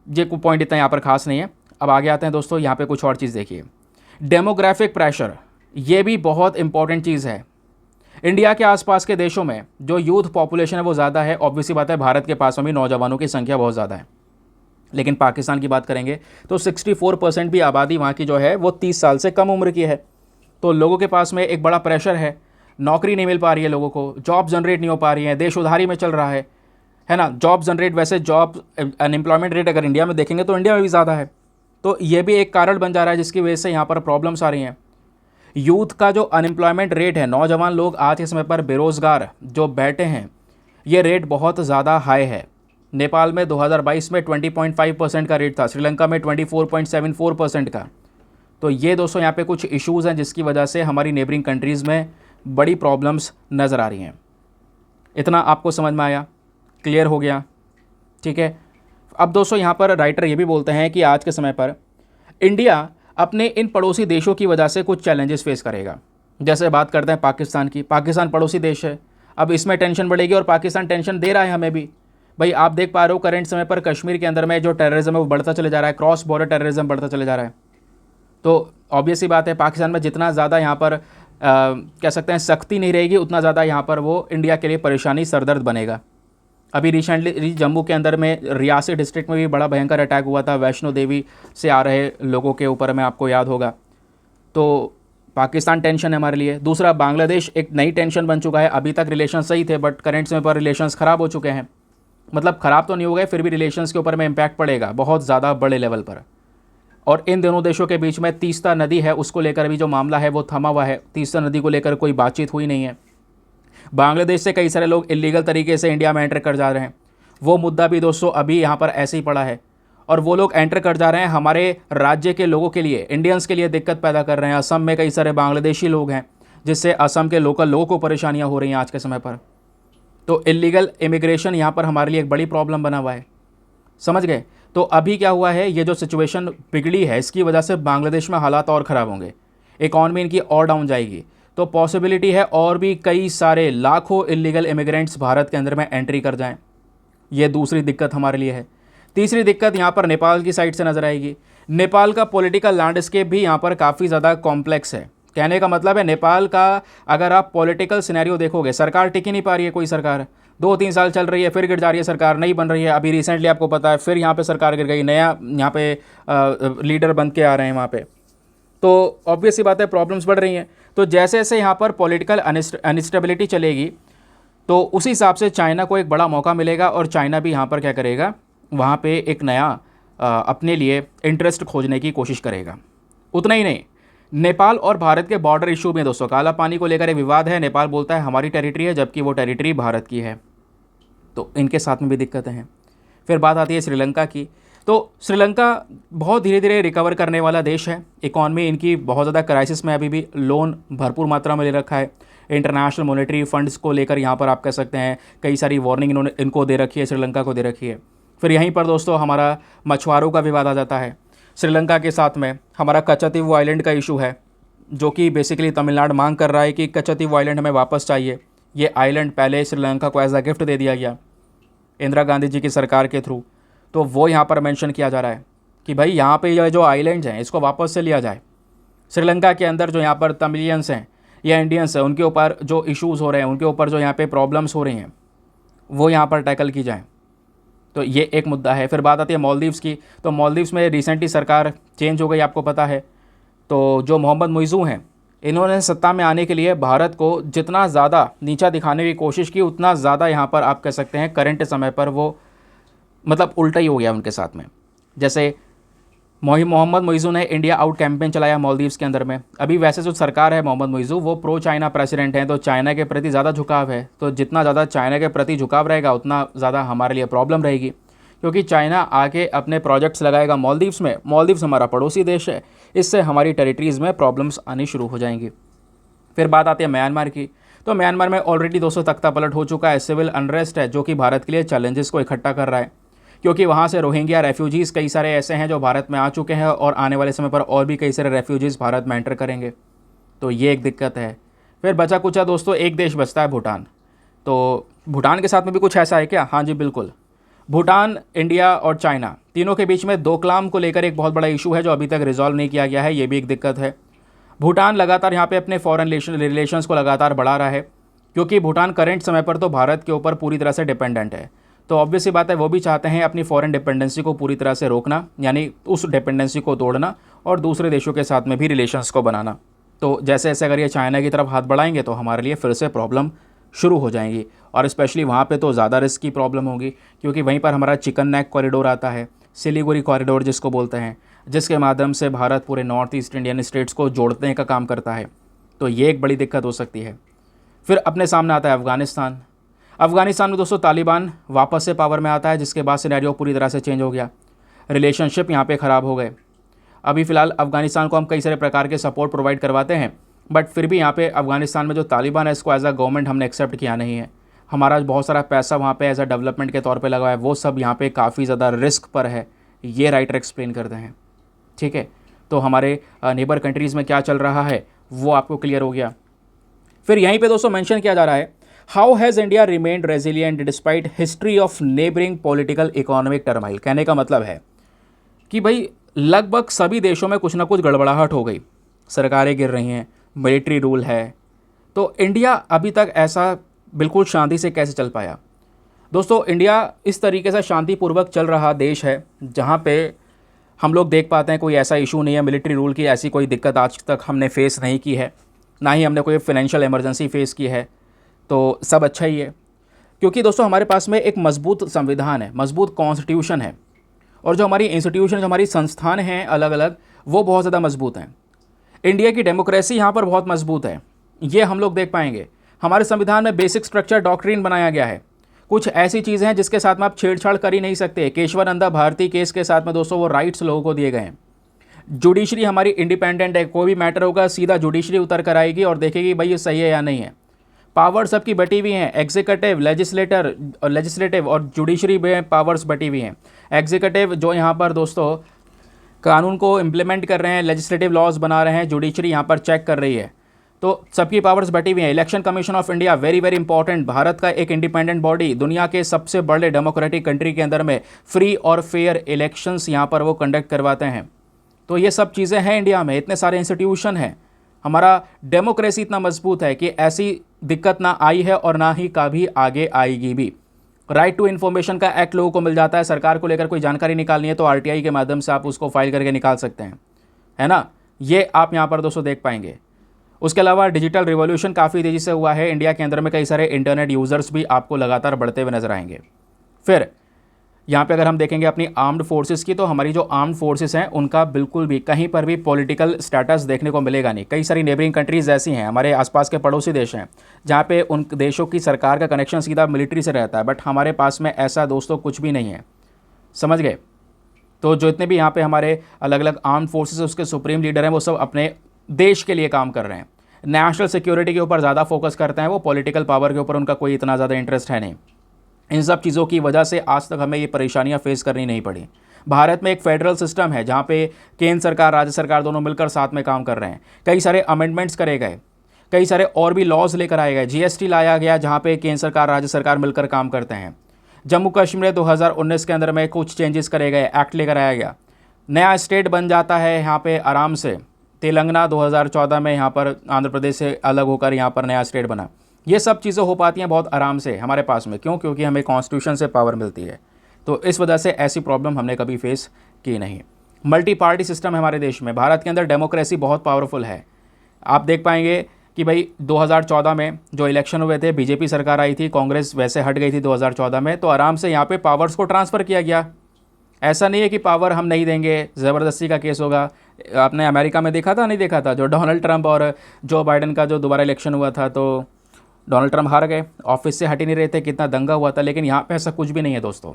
Speaker 1: ये कोई पॉइंट इतना यहाँ पर खास नहीं है। अब आगे आते हैं दोस्तों, यहाँ पे कुछ और चीज़ देखिए। डेमोग्राफिक प्रेशर, ये भी बहुत इंपॉर्टेंट चीज़ है। इंडिया के आसपास के देशों में जो यूथ पॉपुलेशन है वो ज़्यादा है। ऑब्वियसली बात है भारत के पास में भी नौजवानों की संख्या बहुत ज़्यादा है। लेकिन पाकिस्तान की बात करेंगे तो 64% भी आबादी वहाँ की जो है वो 30 साल से कम उम्र की है। तो लोगों के पास में एक बड़ा प्रेशर है। नौकरी नहीं मिल पा रही है लोगों को, जॉब जनरेट नहीं हो पा रही है, देश उधारी में चल रहा है ना। जॉब जनरेट, वैसे जॉब अनएम्प्लॉयमेंट रेट अगर इंडिया में देखेंगे तो इंडिया में भी ज़्यादा है। तो ये भी एक कारण बन जा रहा है जिसकी वजह से यहाँ पर प्रॉब्लम्स आ रही हैं। यूथ का जो अनएम्प्लॉयमेंट रेट है, नौजवान लोग आज के समय पर बेरोज़गार जो बैठे हैं, ये रेट बहुत ज़्यादा हाई है। नेपाल में 2022 में 20.5% का रेट था, श्रीलंका में 24.74% का। तो ये दोस्तों यहाँ पे कुछ इश्यूज़ हैं जिसकी वजह से हमारी नेबरिंग कंट्रीज़ में बड़ी प्रॉब्लम्स नज़र आ रही हैं। इतना आपको समझ में आया? क्लियर हो गया? ठीक है। अब दोस्तों यहाँ पर राइटर ये भी बोलते हैं कि आज के समय पर इंडिया अपने इन पड़ोसी देशों की वजह से कुछ चैलेंजेस फेस करेगा। जैसे बात करते हैं पाकिस्तान की। पाकिस्तान पड़ोसी देश है, अब इसमें टेंशन बढ़ेगी और पाकिस्तान टेंशन दे रहा है हमें भी। भाई आप देख पा रहे हो करंट समय पर कश्मीर के अंदर में जो टेररिज्म है वो बढ़ता चले जा रहा है, क्रॉस बॉर्डर टेररिज्म बढ़ता चले जा रहा है। तो ऑब्वियसली बात है पाकिस्तान में जितना ज़्यादा यहाँ पर कह सकते हैं सख्ती नहीं रहेगी, उतना ज़्यादा यहाँ पर वो इंडिया के लिए परेशानी, सरदर्द बनेगा। अभी रिसेंटली जम्मू के अंदर में रियासी डिस्ट्रिक्ट में भी बड़ा भयंकर अटैक हुआ था वैष्णो देवी से आ रहे लोगों के ऊपर में, आपको याद होगा। तो पाकिस्तान टेंशन है हमारे लिए। दूसरा, बांग्लादेश एक नई टेंशन बन चुका है। अभी तक रिलेशन सही थे बट करेंट समय पर रिलेशंस ख़राब हो चुके हैं। मतलब ख़राब तो नहीं हो गए, फिर भी रिलेशंस के ऊपर में इम्पैक्ट पड़ेगा बहुत ज़्यादा बड़े लेवल पर। और इन दोनों देशों के बीच में तीस्ता नदी है, उसको लेकर भी जो मामला है वो थमा हुआ है। तीस्ता नदी को लेकर कोई बातचीत हुई नहीं है। बांग्लादेश से कई सारे लोग इलीगल तरीके से इंडिया में एंटर कर जा रहे हैं, वो मुद्दा भी दोस्तों अभी यहाँ पर ऐसे ही पड़ा है। और वो लोग एंटर कर जा रहे हैं हमारे राज्य के लोगों के लिए, इंडियंस के लिए दिक्कत पैदा कर रहे हैं। असम में कई सारे बांग्लादेशी लोग हैं जिससे असम के लोकल लोगों को परेशानियाँ हो रही हैं आज के समय पर। तो इलीगल इमिग्रेशन यहाँ पर हमारे लिए एक बड़ी प्रॉब्लम बना हुआ है, समझ गए। तो अभी क्या हुआ है, ये जो सिचुएशन बिगड़ी है इसकी वजह से बांग्लादेश में हालात और ख़राब होंगे, इकॉनमी इनकी और डाउन जाएगी। तो पॉसिबिलिटी है और भी कई सारे लाखों इलीगल इमिग्रेंट्स भारत के अंदर में एंट्री कर जाएं। ये दूसरी दिक्कत हमारे लिए है। तीसरी दिक्कत यहाँ पर नेपाल की साइड से नज़र आएगी। नेपाल का पॉलिटिकल लैंडस्केप भी यहाँ पर काफ़ी ज़्यादा कॉम्प्लेक्स है। कहने का मतलब है नेपाल का अगर आप पॉलिटिकल सिनेरियो देखोगे, सरकार टिक ही नहीं पा रही है। कोई सरकार 2-3 साल चल रही है, फिर गिर जा रही है, सरकार नहीं बन रही है। अभी रिसेंटली आपको पता है फिर यहाँ पे सरकार गिर गई, नया यहाँ पे लीडर बन के आ रहे हैं वहाँ पे। तो ऑब्वियस सी बात है प्रॉब्लम्स बढ़ रही हैं। तो जैसे जैसे यहाँ पर पॉलिटिकल अनस्टेबिलिटी चलेगी तो उसी हिसाब से चाइना को एक बड़ा मौका मिलेगा और चाइना भी यहाँ पर क्या करेगा, वहाँ पे एक नया अपने लिए इंटरेस्ट खोजने की कोशिश करेगा। उतना ही नहीं, नेपाल और भारत के बॉर्डर इशू में दोस्तों काला पानी को लेकर एक विवाद है। नेपाल बोलता है हमारी टेरिटरी है, जबकि वो टेरिटरी भारत की है। तो इनके साथ में भी दिक्कतें हैं। फिर बात आती है श्रीलंका की। तो श्रीलंका बहुत धीरे धीरे रिकवर करने वाला देश है। इकॉनमी इनकी बहुत ज़्यादा क्राइसिस में, अभी भी लोन भरपूर मात्रा में ले रखा है। इंटरनेशनल मॉनेटरी फंड्स को लेकर यहाँ पर आप कह सकते हैं कई सारी वार्निंग इन्होंने इनको दे रखी है, श्रीलंका को दे रखी है। फिर यहीं पर दोस्तों हमारा मछुआरों का विवाद आ जाता है। श्रीलंका के साथ में हमारा कच्चतीवू आइलैंड का इशू है, जो कि बेसिकली तमिलनाडु मांग कर रहा है कि कच्चतीवू आइलैंड हमें वापस चाहिए। ये आइलैंड पहले श्रीलंका को एज अ गिफ्ट दे दिया गया इंदिरा गांधी जी की सरकार के थ्रू। तो वो यहाँ पर मेंशन किया जा रहा है कि भाई यहाँ पे ये जो आइलैंड्स हैं इसको वापस से लिया जाए। श्रीलंका के अंदर जो यहाँ पर तमिलियंस हैं या इंडियंस हैं उनके ऊपर जो इश्यूज़ हो रहे हैं, उनके ऊपर जो यहाँ पे प्रॉब्लम्स हो रही हैं, वो यहाँ पर टैकल की जाए। तो ये एक मुद्दा है। फिर बात आती है मालदीव्स की। तो मालदीव्स में रिसेंटली सरकार चेंज हो गई, आपको पता है। तो जो मोहम्मद मुइज़ू हैं, इन्होंने सत्ता में आने के लिए भारत को जितना ज़्यादा नीचा दिखाने की कोशिश की, उतना ज़्यादा यहाँ पर आप कह सकते हैं करंट समय पर वो मतलब उल्टा ही हो गया उनके साथ में। जैसे मोहम्मद मुइज़ू ने इंडिया आउट कैंपेन चलाया मालदीव्स के अंदर में। अभी वैसे जो सरकार है मोहम्मद मुइज़ू वो प्रो चाइना प्रेसिडेंट हैं, तो चाइना के प्रति ज़्यादा झुकाव है। तो जितना ज़्यादा चाइना के प्रति झुकाव रहेगा उतना ज़्यादा हमारे लिए प्रॉब्लम रहेगी, क्योंकि चाइना आके अपने प्रोजेक्ट्स लगाएगा मालदीव्स में। मालदीव्स हमारा पड़ोसी देश है, इससे हमारी टेरिटरीज़ में प्रॉब्लम्स आनी शुरू हो जाएंगी। फिर बात आती है म्यांमार की। तो म्यांमार में ऑलरेडी 200 तख्ता पलट हो चुका है, सिविल अनरेस्ट है, जो कि भारत के लिए चैलेंजेस को इकट्ठा कर रहा है, क्योंकि वहाँ से रोहिंग्या रेफ्यूजीज़ कई सारे ऐसे हैं जो भारत में आ चुके हैं और आने वाले समय पर और भी कई सारे रेफ्यूजीज़ भारत में एंटर करेंगे। तो ये एक दिक्कत है। फिर बचा कुचा दोस्तों एक देश बचता है भूटान। तो भूटान के साथ में भी कुछ ऐसा है क्या? हाँ जी बिल्कुल। भूटान, इंडिया और चाइना तीनों के बीच में डोकलाम को लेकर एक बहुत बड़ा इशू है जो अभी तक रिजॉल्व नहीं किया गया है। ये भी एक दिक्कत है। भूटान लगातार यहाँ पे अपने फॉरेन रिलेशंस को लगातार बढ़ा रहा है, क्योंकि भूटान करंट समय पर तो भारत के ऊपर पूरी तरह से डिपेंडेंट है। तो ऑब्वियस सी बात है वो भी चाहते हैं अपनी फॉरेन डिपेंडेंसी को पूरी तरह से रोकना, यानी उस डिपेंडेंसी को तोड़ना और दूसरे देशों के साथ में भी रिलेशंस को बनाना। तो जैसे जैसे अगर ये चाइना की तरफ हाथ बढ़ाएंगे तो हमारे लिए फिर से प्रॉब्लम शुरू हो जाएंगी, और स्पेशली वहाँ पे तो ज़्यादा रिस्क की प्रॉब्लम होगी, क्योंकि वहीं पर हमारा चिकन नेक कॉरिडोर आता है, सिलीगुड़ी कॉरिडोर जिसको बोलते हैं, जिसके माध्यम से भारत पूरे नॉर्थ ईस्ट इंडियन स्टेट्स को जोड़ने का काम करता है। तो ये एक बड़ी दिक्कत हो सकती है। फिर अपने सामने आता है अफ़गानिस्तान। अफ़गानिस्तान में दोस्तों तालिबान वापस से पावर में आता है, जिसके बाद सिनेरियो पूरी तरह से चेंज हो गया। रिलेशनशिप यहाँ पे ख़राब हो गए। अभी फ़िलहाल अफ़गानिस्तान को हम कई सारे प्रकार के सपोर्ट प्रोवाइड करवाते हैं, बट फिर भी यहाँ पे अफ़गानिस्तान में जो तालिबान है इसको एज अ गवर्नमेंट हमने एक्सेप्ट किया नहीं है। हमारा बहुत सारा पैसा वहाँ पे एज अ डेवलपमेंट के तौर पे लगा है, वो सब यहाँ पे काफ़ी ज़्यादा रिस्क पर है। ये राइटर एक्सप्लेन करते हैं, ठीक है। तो हमारे नेबर कंट्रीज़ में क्या चल रहा है वो आपको क्लियर हो गया। फिर यहीं पे दोस्तों मेंशन किया जा रहा है, how has India remained resilient despite history of neighbouring political economic turmoil. कहने का मतलब है कि भाई लगभग सभी देशों में कुछ ना कुछ गड़बड़ाहट हो गई, सरकारें गिर रही हैं, मिलिट्री रूल है, तो इंडिया अभी तक ऐसा बिल्कुल शांति से कैसे चल पाया। दोस्तों इंडिया इस तरीके से शांतिपूर्वक चल रहा देश है जहाँ पे हम लोग देख पाते हैं कोई ऐसा इशू नहीं है, मिलिट्री रूल की ऐसी कोई दिक्कत आज तक हमने फेस नहीं की है, ना ही हमने कोई फाइनेंशियल इमरजेंसी फेस की है। तो सब अच्छा ही है, क्योंकि दोस्तों हमारे पास में एक मजबूत संविधान है, मजबूत कॉन्स्टिट्यूशन है, और जो हमारी इंस्टीट्यूशन, जो हमारी संस्थान हैं अलग अलग, वो बहुत ज़्यादा मजबूत हैं। इंडिया की डेमोक्रेसी यहाँ पर बहुत मजबूत है, ये हम लोग देख पाएंगे। हमारे संविधान में बेसिक स्ट्रक्चर डॉक्ट्रिन बनाया गया है। कुछ ऐसी चीज़ें हैं जिसके साथ में आप छेड़छाड़ कर ही नहीं सकते। केशवानंदा भारती केस के साथ में दोस्तों वो राइट्स लोगों को दिए गए हैं। जुडिशरी हमारी इंडिपेंडेंट है, कोई भी मैटर होगा सीधा जुडिशरी उतर कर आएगी और देखेगी भाई ये सही है या नहीं है। पावर सबकी बटी हुई हैं, एग्जीक्यूटिव, लेजिस्लेटिव और जुडिशरी में पावर्स बटी हुई हैं। एग्जीक्यूटिव जो यहाँ पर दोस्तों कानून को इम्प्लीमेंट कर रहे हैं, लेजिस्लेटिव लॉज बना रहे हैं, जुडिशरी यहाँ पर चेक कर रही है, तो सबकी पावर्स बटी हुई हैं। Election commission of India very very important, Bharat का एक इंडिपेंडेंट बॉडी, दुनिया के सबसे बड़े डेमोक्रेटिक कंट्री के अंदर में फ्री और फेयर इलेक्शंस यहाँ पर वो कंडक्ट करवाते हैं। तो ये सब चीज़ें हैं इंडिया में, इतने सारे इंस्टीट्यूशन हैं, हमारा डेमोक्रेसी इतना मजबूत है कि ऐसी दिक्कत ना आई है और ना ही कभी आगे आएगी भी। राइट टू इन्फॉर्मेशन का एक्ट लोगों को मिल जाता है, सरकार को लेकर कोई जानकारी निकालनी है तो आरटीआई के माध्यम से आप उसको फाइल करके निकाल सकते हैं, है ना। ये आप यहाँ पर दोस्तों देख पाएंगे। उसके अलावा डिजिटल रिवॉल्यूशन काफ़ी तेज़ी से हुआ है इंडिया के अंदर में, कई सारे इंटरनेट यूज़र्स भी आपको लगातार बढ़ते हुए नजर आएंगे। फिर यहाँ पे अगर हम देखेंगे अपनी आर्म्ड फोर्सेस की, तो हमारी जो आर्म्ड फोर्सेस हैं उनका बिल्कुल भी कहीं पर भी पॉलिटिकल स्टेटस देखने को मिलेगा नहीं। कई सारी नेबरिंग कंट्रीज़ ऐसी हैं, हमारे आसपास के पड़ोसी देश हैं, जहाँ पे उन देशों की सरकार का कनेक्शन सीधा मिलिट्री से रहता है, बट हमारे पास में ऐसा दोस्तों कुछ भी नहीं है, समझ गए। तो जो इतने भी यहाँ पे हमारे अलग अलग आर्म्ड फोर्सेस उसके सुप्रीम लीडर हैं, वो सब अपने देश के लिए काम कर रहे हैं, नेशनल सिक्योरिटी के ऊपर ज़्यादा फोकस करते हैं, वो पॉलिटिकल पावर के ऊपर उनका कोई इतना ज़्यादा इंटरेस्ट है नहीं। इन सब चीज़ों की वजह से आज तक हमें ये परेशानियां फेस करनी नहीं पड़ी। भारत में एक फेडरल सिस्टम है जहाँ पे केंद्र सरकार राज्य सरकार दोनों मिलकर साथ में काम कर रहे हैं। कई सारे अमेंडमेंट्स करे गए, कई सारे और भी लॉज लेकर आए गए, जीएसटी लाया गया जहाँ पे केंद्र सरकार राज्य सरकार मिलकर काम करते हैं। जम्मू कश्मीर 2019 के अंदर में कुछ चेंजेस करे गए, एक्ट लेकर आया गया, नया स्टेट बन जाता है यहाँ पे आराम से। तेलंगाना 2014 में यहाँ पर आंध्र प्रदेश से अलग होकर यहाँ पर नया स्टेट बना। ये सब चीज़ें हो पाती हैं बहुत आराम से हमारे पास में, क्यों? क्योंकि हमें कॉन्स्टिट्यूशन से पावर मिलती है। तो इस वजह से ऐसी प्रॉब्लम हमने कभी फेस की नहीं। मल्टी पार्टी सिस्टम है हमारे देश में, भारत के अंदर डेमोक्रेसी बहुत पावरफुल है। आप देख पाएंगे कि भाई 2014 में जो इलेक्शन हुए थे, बीजेपी सरकार आई थी, कांग्रेस वैसे हट गई थी 2014 में, तो आराम से यहाँ पे पावर्स को ट्रांसफ़र किया गया। ऐसा नहीं है कि पावर हम नहीं देंगे, ज़बरदस्ती का केस होगा। आपने अमेरिका में देखा था, नहीं देखा था, जो डोनाल्ड ट्रंप और जो बाइडन का जो दोबारा इलेक्शन हुआ था, तो डोनाल्ड ट्रंप हार गए, ऑफिस से हट ही नहीं रहे थे, कितना दंगा हुआ था। लेकिन यहाँ पे ऐसा कुछ भी नहीं है दोस्तों,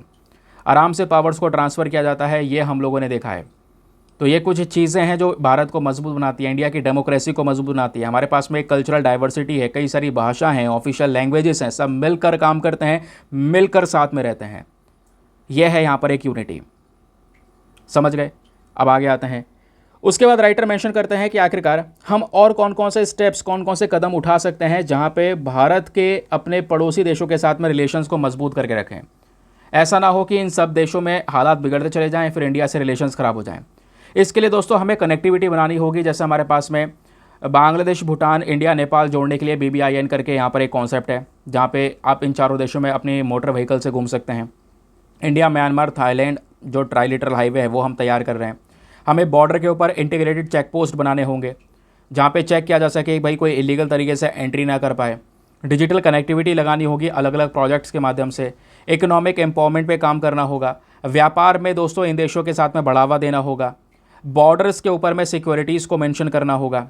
Speaker 1: आराम से पावर्स को ट्रांसफ़र किया जाता है, ये हम लोगों ने देखा है। तो ये कुछ चीज़ें हैं जो भारत को मजबूत बनाती है, इंडिया की डेमोक्रेसी को मजबूत बनाती है। हमारे पास में एक कल्चरल डाइवर्सिटी है, कई सारी भाषा हैं, ऑफिशियल लैंग्वेजेस हैं, सब मिलकर काम करते हैं, मिलकर साथ में रहते हैं। यह है यहाँ पर एक यूनिटी, समझ गए। अब आगे आते हैं। उसके बाद राइटर मेंशन करते हैं कि आखिरकार हम और कौन कौन से स्टेप्स, कौन कौन से कदम उठा सकते हैं जहां पे भारत के अपने पड़ोसी देशों के साथ में रिलेशंस को मजबूत करके रखें। ऐसा ना हो कि इन सब देशों में हालात बिगड़ते चले जाएं, फिर इंडिया से रिलेशंस ख़राब हो जाएं। इसके लिए दोस्तों हमें कनेक्टिविटी बनानी होगी। जैसे हमारे पास में बांग्लादेश, भूटान, इंडिया, नेपाल जोड़ने के लिए BBIN करके यहाँ पर एक कॉन्सेप्ट है, जहाँ पे आप इन चारों देशों में अपनी मोटर व्हीकल से घूम सकते हैं। इंडिया, म्यांमार, थाईलैंड जो ट्राईलेटरल हाईवे है वो हम तैयार कर रहे हैं। हमें बॉर्डर के ऊपर इंटीग्रेटेड चेक पोस्ट बनाने होंगे, जहाँ पे चेक किया जा सके कि भाई कोई इलीगल तरीके से एंट्री ना कर पाए। डिजिटल कनेक्टिविटी लगानी होगी अलग अलग प्रोजेक्ट्स के माध्यम से। इकोनॉमिक एम्पावरमेंट पे काम करना होगा। व्यापार में दोस्तों इन देशों के साथ में बढ़ावा देना होगा। बॉर्डर्स के ऊपर में सिक्योरिटीज़ को मेंशन करना होगा,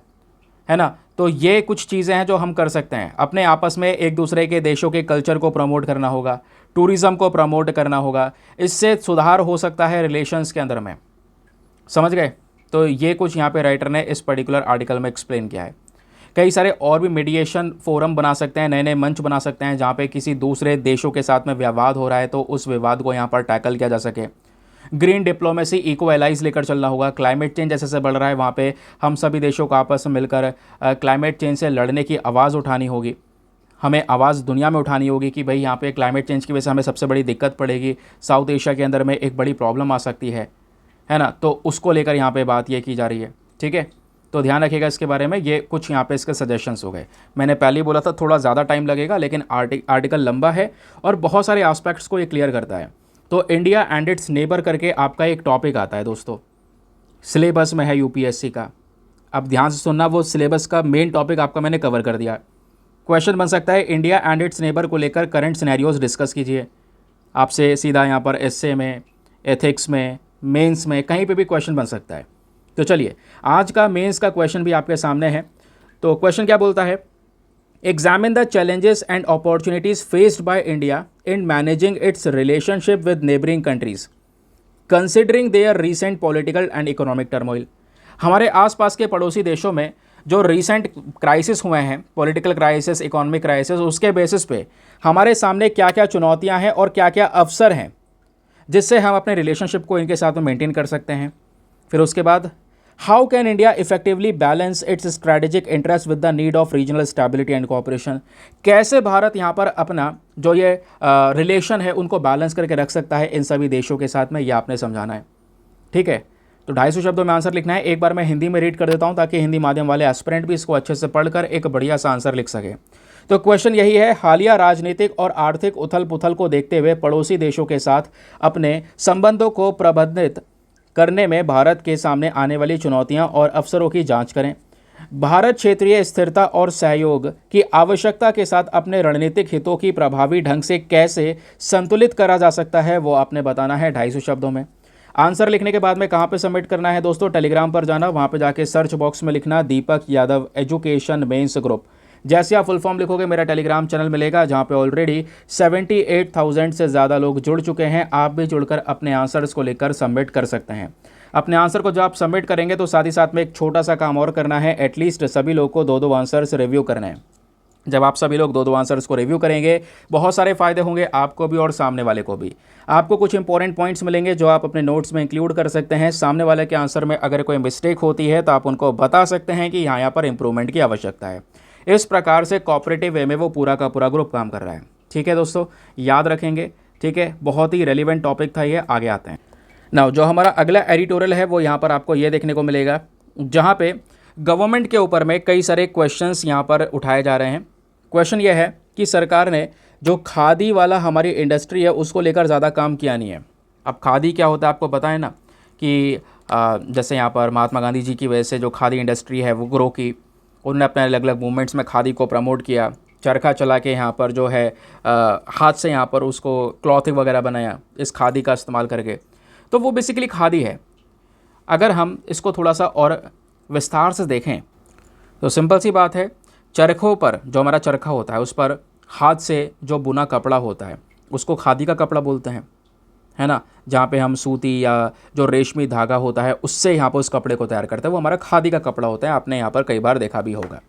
Speaker 1: है ना। तो ये कुछ चीज़ें हैं जो हम कर सकते हैं। अपने आपस में एक दूसरे के देशों के कल्चर को प्रमोट करना होगा, टूरिज़्म को प्रमोट करना होगा। इससे सुधार हो सकता है रिलेशंस के अंदर में, समझ गए। तो ये कुछ यहाँ पे राइटर ने इस पर्टिकुलर आर्टिकल में एक्सप्लेन किया है। कई सारे और भी मीडिएशन फोरम बना सकते हैं, नए नए मंच बना सकते हैं, जहाँ पे किसी दूसरे देशों के साथ में विवाद हो रहा है तो उस विवाद को यहाँ पर टैकल किया जा सके। ग्रीन डिप्लोमेसी, इको एलाइज लेकर चलना होगा। क्लाइमेट चेंज जैसे से बढ़ रहा है, वहाँ पे हम सभी देशों को आपस में मिलकर क्लाइमेट चेंज से लड़ने की आवाज़ उठानी होगी। हमें आवाज़ दुनिया में उठानी होगी कि भाई यहाँ पे क्लाइमेट चेंज की वजह से हमें सबसे बड़ी दिक्कत पड़ेगी, साउथ एशिया के अंदर में एक बड़ी प्रॉब्लम आ सकती है ना। तो उसको लेकर यहाँ पे बात ये की जा रही है, ठीक है। तो ध्यान रखिएगा इसके बारे में। ये कुछ यहाँ पे इसके सजेशंस हो गए। मैंने पहले ही बोला था थोड़ा ज़्यादा टाइम लगेगा, लेकिन आर्टिकल लंबा है और बहुत सारे एस्पेक्ट्स को ये क्लियर करता है। तो इंडिया एंड इट्स नेबर करके आपका एक टॉपिक आता है दोस्तों, सिलेबस में है यूपीएससी का। अब ध्यान से सुनना, वो सिलेबस का मेन टॉपिक आपका मैंने कवर कर दिया। क्वेश्चन बन सकता है इंडिया एंड इट्स नेबर को लेकर करंट सिनेरियोज डिस्कस कीजिए। आपसे सीधा यहाँ पर एसए में, एथिक्स में, मेंस में, कहीं पे भी क्वेश्चन बन सकता है। तो चलिए आज का मेंस का क्वेश्चन भी आपके सामने है। तो क्वेश्चन क्या बोलता है, examine the challenges and opportunities faced by India in managing it's relationship with neighbouring countries considering there recent political and economic turmoil. हमारे आसपास के पड़ोसी देशों में जो रीसेंट क्राइसिस हुए हैं, पॉलिटिकल क्राइसिस, इकोनॉमिक क्राइसिस, उसके बेसिस पे हमारे सामने क्या क्या चुनौतियां हैं और क्या क्या अवसर हैं जिससे हम अपने रिलेशनशिप को इनके साथ में मेंटेन कर सकते हैं। फिर उसके बाद how can India effectively balance it's strategic interest with the need of regional stability and cooperation. कैसे भारत यहाँ पर अपना जो ये रिलेशन है उनको बैलेंस करके रख सकता है इन सभी देशों के साथ में, ये आपने समझाना है, ठीक है। तो 250 शब्दों में आंसर लिखना है। एक बार मैं हिंदी में रीड कर देता हूँ ताकि हिंदी माध्यम वाले एस्पिरेंट भी इसको अच्छे से पढ़कर एक बढ़िया सा आंसर लिख सके। तो क्वेश्चन यही है, हालिया राजनीतिक और आर्थिक उथल पुथल को देखते हुए पड़ोसी देशों के साथ अपने संबंधों को प्रबंधित करने में भारत के सामने आने वाली चुनौतियां और अवसरों की जांच करें। भारत क्षेत्रीय स्थिरता और सहयोग की आवश्यकता के साथ अपने रणनीतिक हितों की प्रभावी ढंग से कैसे संतुलित करा जा सकता है, वो आपने बताना है 250 शब्दों में। आंसर लिखने के बाद में कहाँ पे सबमिट करना है दोस्तों, टेलीग्राम पर जाना, वहाँ पे जाके सर्च बॉक्स में लिखना दीपक यादव एजुकेशन मेंस ग्रुप। जैसे आप फुल फॉर्म लिखोगे मेरा टेलीग्राम चैनल मिलेगा, जहाँ पे ऑलरेडी 78,000 से ज़्यादा लोग जुड़ चुके हैं। आप भी जुड़कर अपने आंसर्स को लेकर सबमिट कर सकते हैं। अपने आंसर को जब आप सबमिट करेंगे तो साथ ही साथ में एक छोटा सा काम और करना है, एटलीस्ट सभी लोग को 2-2 आंसर्स रिव्यू करने हैं। जब आप सभी लोग 2-2 आंसर्स को रिव्यू करेंगे, बहुत सारे फायदे होंगे आपको भी और सामने वाले को भी। आपको कुछ इंपॉर्टेंट पॉइंट्स मिलेंगे जो आप अपने नोट्स में इंक्लूड कर सकते हैं। सामने वाले के आंसर में अगर कोई मिस्टेक होती है तो आप उनको बता सकते हैं कि यहाँ पर इंप्रूवमेंट की आवश्यकता है। इस प्रकार से कोऑपरेटिव वे में वो पूरा का पूरा ग्रुप काम कर रहा है। ठीक है दोस्तों, याद रखेंगे। ठीक है, बहुत ही रेलिवेंट टॉपिक था ये। आगे आते हैं नाउ, जो हमारा अगला एडिटोरियल है वो यहाँ पर आपको ये देखने को मिलेगा, जहाँ पे गवर्नमेंट के ऊपर में कई सारे क्वेश्चंस यहाँ पर उठाए जा रहे हैं। क्वेश्चन ये है कि सरकार ने जो खादी वाला हमारी इंडस्ट्री है उसको लेकर ज़्यादा काम किया नहीं है। अब खादी क्या होता है आपको पता है ना, कि जैसे यहाँ पर महात्मा गांधी जी की वजह से जो खादी इंडस्ट्री है वो ग्रो की। उन्होंने अपने अलग अलग मूवमेंट्स में खादी को प्रमोट किया, चरखा चला के यहाँ पर जो है हाथ से यहाँ पर उसको क्लॉथिंग वगैरह बनाया इस खादी का इस्तेमाल करके। तो वो बेसिकली खादी है। अगर हम इसको थोड़ा सा और विस्तार से देखें तो सिंपल सी बात है, चरखों पर जो हमारा चरखा होता है उस पर हाथ से जो बुना कपड़ा होता है उसको खादी का कपड़ा बोलते हैं, है ना। जहाँ पे हम सूती या जो रेशमी धागा होता है उससे यहाँ पर उस कपड़े को तैयार करते हैं, वो हमारा खादी का कपड़ा होता है। आपने यहाँ पर कई बार देखा भी होगा।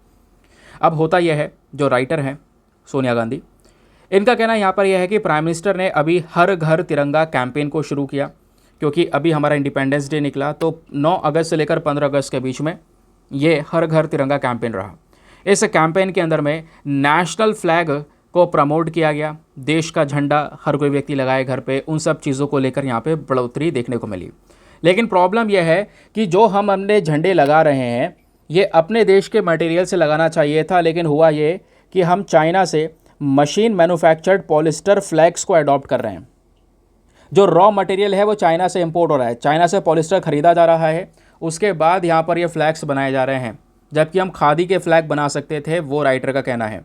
Speaker 1: अब होता यह है, जो राइटर हैं सोनिया गांधी, इनका कहना यहाँ पर यह है कि प्राइम मिनिस्टर ने अभी हर घर तिरंगा कैंपेन को शुरू किया, क्योंकि अभी हमारा इंडिपेंडेंस डे निकला तो 9 अगस्त से लेकर 15 अगस्त के बीच में ये हर घर तिरंगा कैंपेन रहा। इस कैंपेन के अंदर में नेशनल फ्लैग को प्रमोट किया गया, देश का झंडा हर कोई व्यक्ति लगाए घर पे, उन सब चीज़ों को लेकर यहाँ पे बढ़ोतरी देखने को मिली। लेकिन प्रॉब्लम यह है कि जो हम अपने झंडे लगा रहे हैं ये अपने देश के मटेरियल से लगाना चाहिए था, लेकिन हुआ ये कि हम चाइना से मशीन मैन्युफैक्चर्ड पॉलिस्टर फ्लैग्स को अडॉप्ट कर रहे हैं। जो रॉ मटेरियल है वो चाइना से इंपोर्ट हो रहा है, चाइना से पॉलिस्टर खरीदा जा रहा है, उसके बाद यहाँ पर ये फ्लैग्स बनाए जा रहे हैं, जबकि हम खादी के फ्लैग बना सकते थे, वो राइटर का कहना है।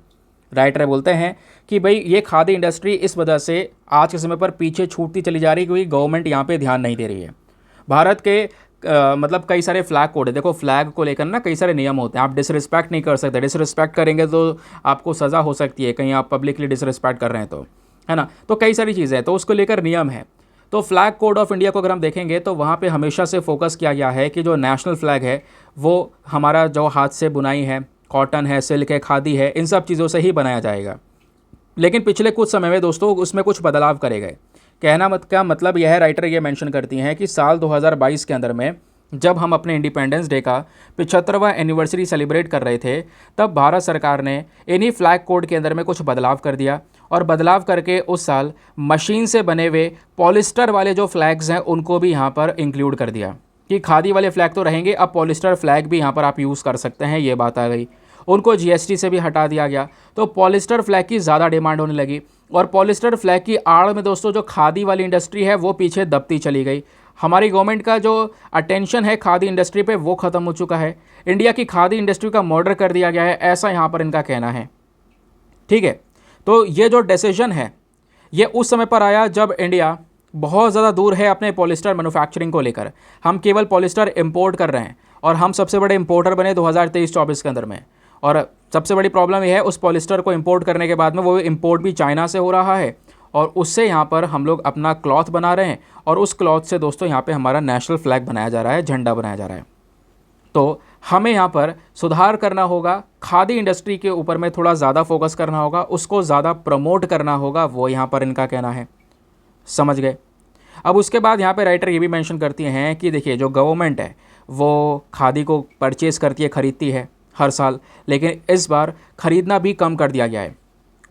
Speaker 1: राइटर बोलते हैं कि भाई ये खादी इंडस्ट्री इस वजह से आज के समय पर पीछे छूटती चली जा रही है क्योंकि गवर्नमेंट यहाँ पे ध्यान नहीं दे रही है। भारत के मतलब कई सारे फ्लैग कोड है। देखो, फ्लैग को लेकर ना कई सारे नियम होते हैं, आप डिसरिस्पेक्ट नहीं कर सकते। डिसरिस्पेक्ट करेंगे तो आपको सज़ा हो सकती है, कहीं आप पब्लिकली डिसरिस्पेक्ट कर रहे हैं तो, है ना। तो कई सारी चीज़ें हैं, तो उसको लेकर नियम है। तो फ्लैग कोड ऑफ इंडिया को अगर हम देखेंगे तो वहाँ पे हमेशा से फोकस किया गया है कि जो नेशनल फ्लैग है वो हमारा जो हाथ से बुनाई है, कॉटन है, सिल्क है, खादी है, इन सब चीज़ों से ही बनाया जाएगा। लेकिन पिछले कुछ समय में दोस्तों उसमें कुछ बदलाव करे गए। कहना का मतलब यह है, राइटर ये मेंशन करती हैं कि साल 2022 के अंदर में जब हम अपने इंडिपेंडेंस डे का 75वां एनिवर्सरी सेलिब्रेट कर रहे थे, तब भारत सरकार ने इन्हीं फ्लैग कोड के अंदर में कुछ बदलाव कर दिया और बदलाव करके उस साल मशीन से बने हुए पॉलिस्टर वाले जो फ्लैग्स हैं उनको भी यहाँ पर इंक्लूड कर दिया कि खादी वाले फ्लैग तो रहेंगे, अब पॉलिस्टर फ्लैग भी यहाँ पर आप यूज़ कर सकते हैं, ये बात आ गई। उनको जीएसटी से भी हटा दिया गया, तो पॉलिस्टर फ्लैग की ज़्यादा डिमांड होने लगी और पॉलिस्टर फ्लैग की आड़ में दोस्तों जो खादी वाली इंडस्ट्री है वो पीछे दबती चली गई। हमारी गवर्नमेंट का जो अटेंशन है खादी इंडस्ट्री पे वो ख़त्म हो चुका है। इंडिया की खादी इंडस्ट्री का मर्डर कर दिया गया है, ऐसा यहाँ पर इनका कहना है। ठीक है, तो ये जो डिसीजन है ये उस समय पर आया जब इंडिया बहुत ज़्यादा दूर है अपने पॉलिस्टर मैन्युफैक्चरिंग को लेकर। हम केवल पॉलिस्टर इंपोर्ट कर रहे हैं और हम सबसे बड़े इंपोर्टर बने 2023-24 के अंदर में। और सबसे बड़ी प्रॉब्लम यह है, उस पॉलिस्टर को इंपोर्ट करने के बाद में वो इंपोर्ट भी चाइना से हो रहा है और उससे यहाँ पर हम लोग अपना क्लॉथ बना रहे हैं और उस क्लॉथ से दोस्तों यहाँ पे हमारा नेशनल फ्लैग बनाया जा रहा है, झंडा बनाया जा रहा है। तो हमें यहाँ पर सुधार करना होगा, खादी इंडस्ट्री के ऊपर में थोड़ा ज़्यादा फोकस करना होगा, उसको ज़्यादा प्रमोट करना होगा, वो यहाँ पर इनका कहना है। समझ गए। अब उसके बाद यहाँ पे राइटर ये भी मेंशन करती हैं कि देखिए जो गवर्नमेंट है वो खादी को परचेज़ करती है, ख़रीदती है हर साल, लेकिन इस बार ख़रीदना भी कम कर दिया गया है।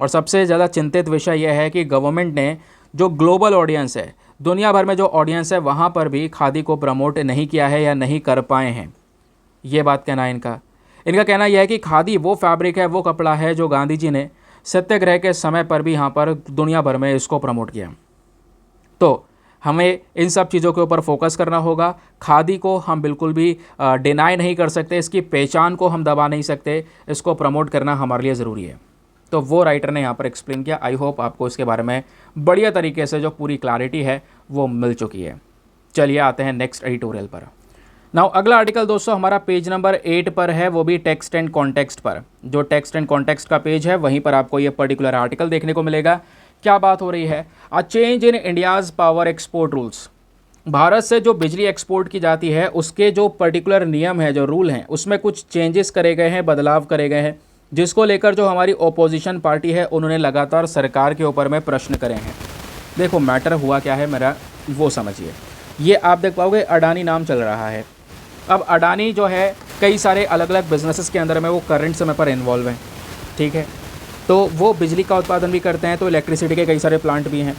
Speaker 1: और सबसे ज़्यादा चिंतित विषय यह है कि गवर्नमेंट ने जो ग्लोबल ऑडियंस है, दुनिया भर में जो ऑडियंस है, वहाँ पर भी खादी को प्रमोट नहीं किया है या नहीं कर पाए हैं। ये बात कहना है इनका। इनका कहना यह है कि खादी वो फैब्रिक है, वो कपड़ा है जो गांधी जी ने सत्याग्रह के समय पर भी यहाँ पर दुनिया भर में इसको प्रमोट किया। तो हमें इन सब चीज़ों के ऊपर फोकस करना होगा। खादी को हम बिल्कुल भी डिनाई नहीं कर सकते, इसकी पहचान को हम दबा नहीं सकते, इसको प्रमोट करना हमारे लिए ज़रूरी है। तो वो राइटर ने यहाँ पर एक्सप्लेन किया। आई होप आपको इसके बारे में बढ़िया तरीके से जो पूरी क्लैरिटी है वो मिल चुकी है। चलिए आते हैं नेक्स्ट एडिटोरियल पर। नाउ अगला आर्टिकल दोस्तों हमारा पेज नंबर 8 पर है, वो भी टेक्स्ट एंड कॉन्टेक्स्ट पर। जो टेक्स्ट एंड कॉन्टेक्स्ट का पेज है वहीं पर आपको ये पर्टिकुलर आर्टिकल देखने को मिलेगा। क्या बात हो रही है? A change in India's power export rules. Bharat से जो बिजली एक्सपोर्ट की जाती है उसके जो पर्टिकुलर नियम है, जो रूल हैं, उसमें कुछ चेंजेस करे गए हैं, बदलाव करे गए हैं, जिसको लेकर जो हमारी ओपोजिशन पार्टी है उन्होंने लगातार सरकार के ऊपर में प्रश्न करे हैं। देखो मैटर हुआ क्या है मेरा वो समझिए। ये आप देख पाओगे अडानी नाम चल रहा है। अब अडानी जो है कई सारे अलग अलग बिजनेसेस के अंदर में वो करंट समय पर इन्वॉल्व हैं, ठीक है। तो वो बिजली का उत्पादन भी करते हैं, तो इलेक्ट्रिसिटी के कई सारे प्लांट भी हैं।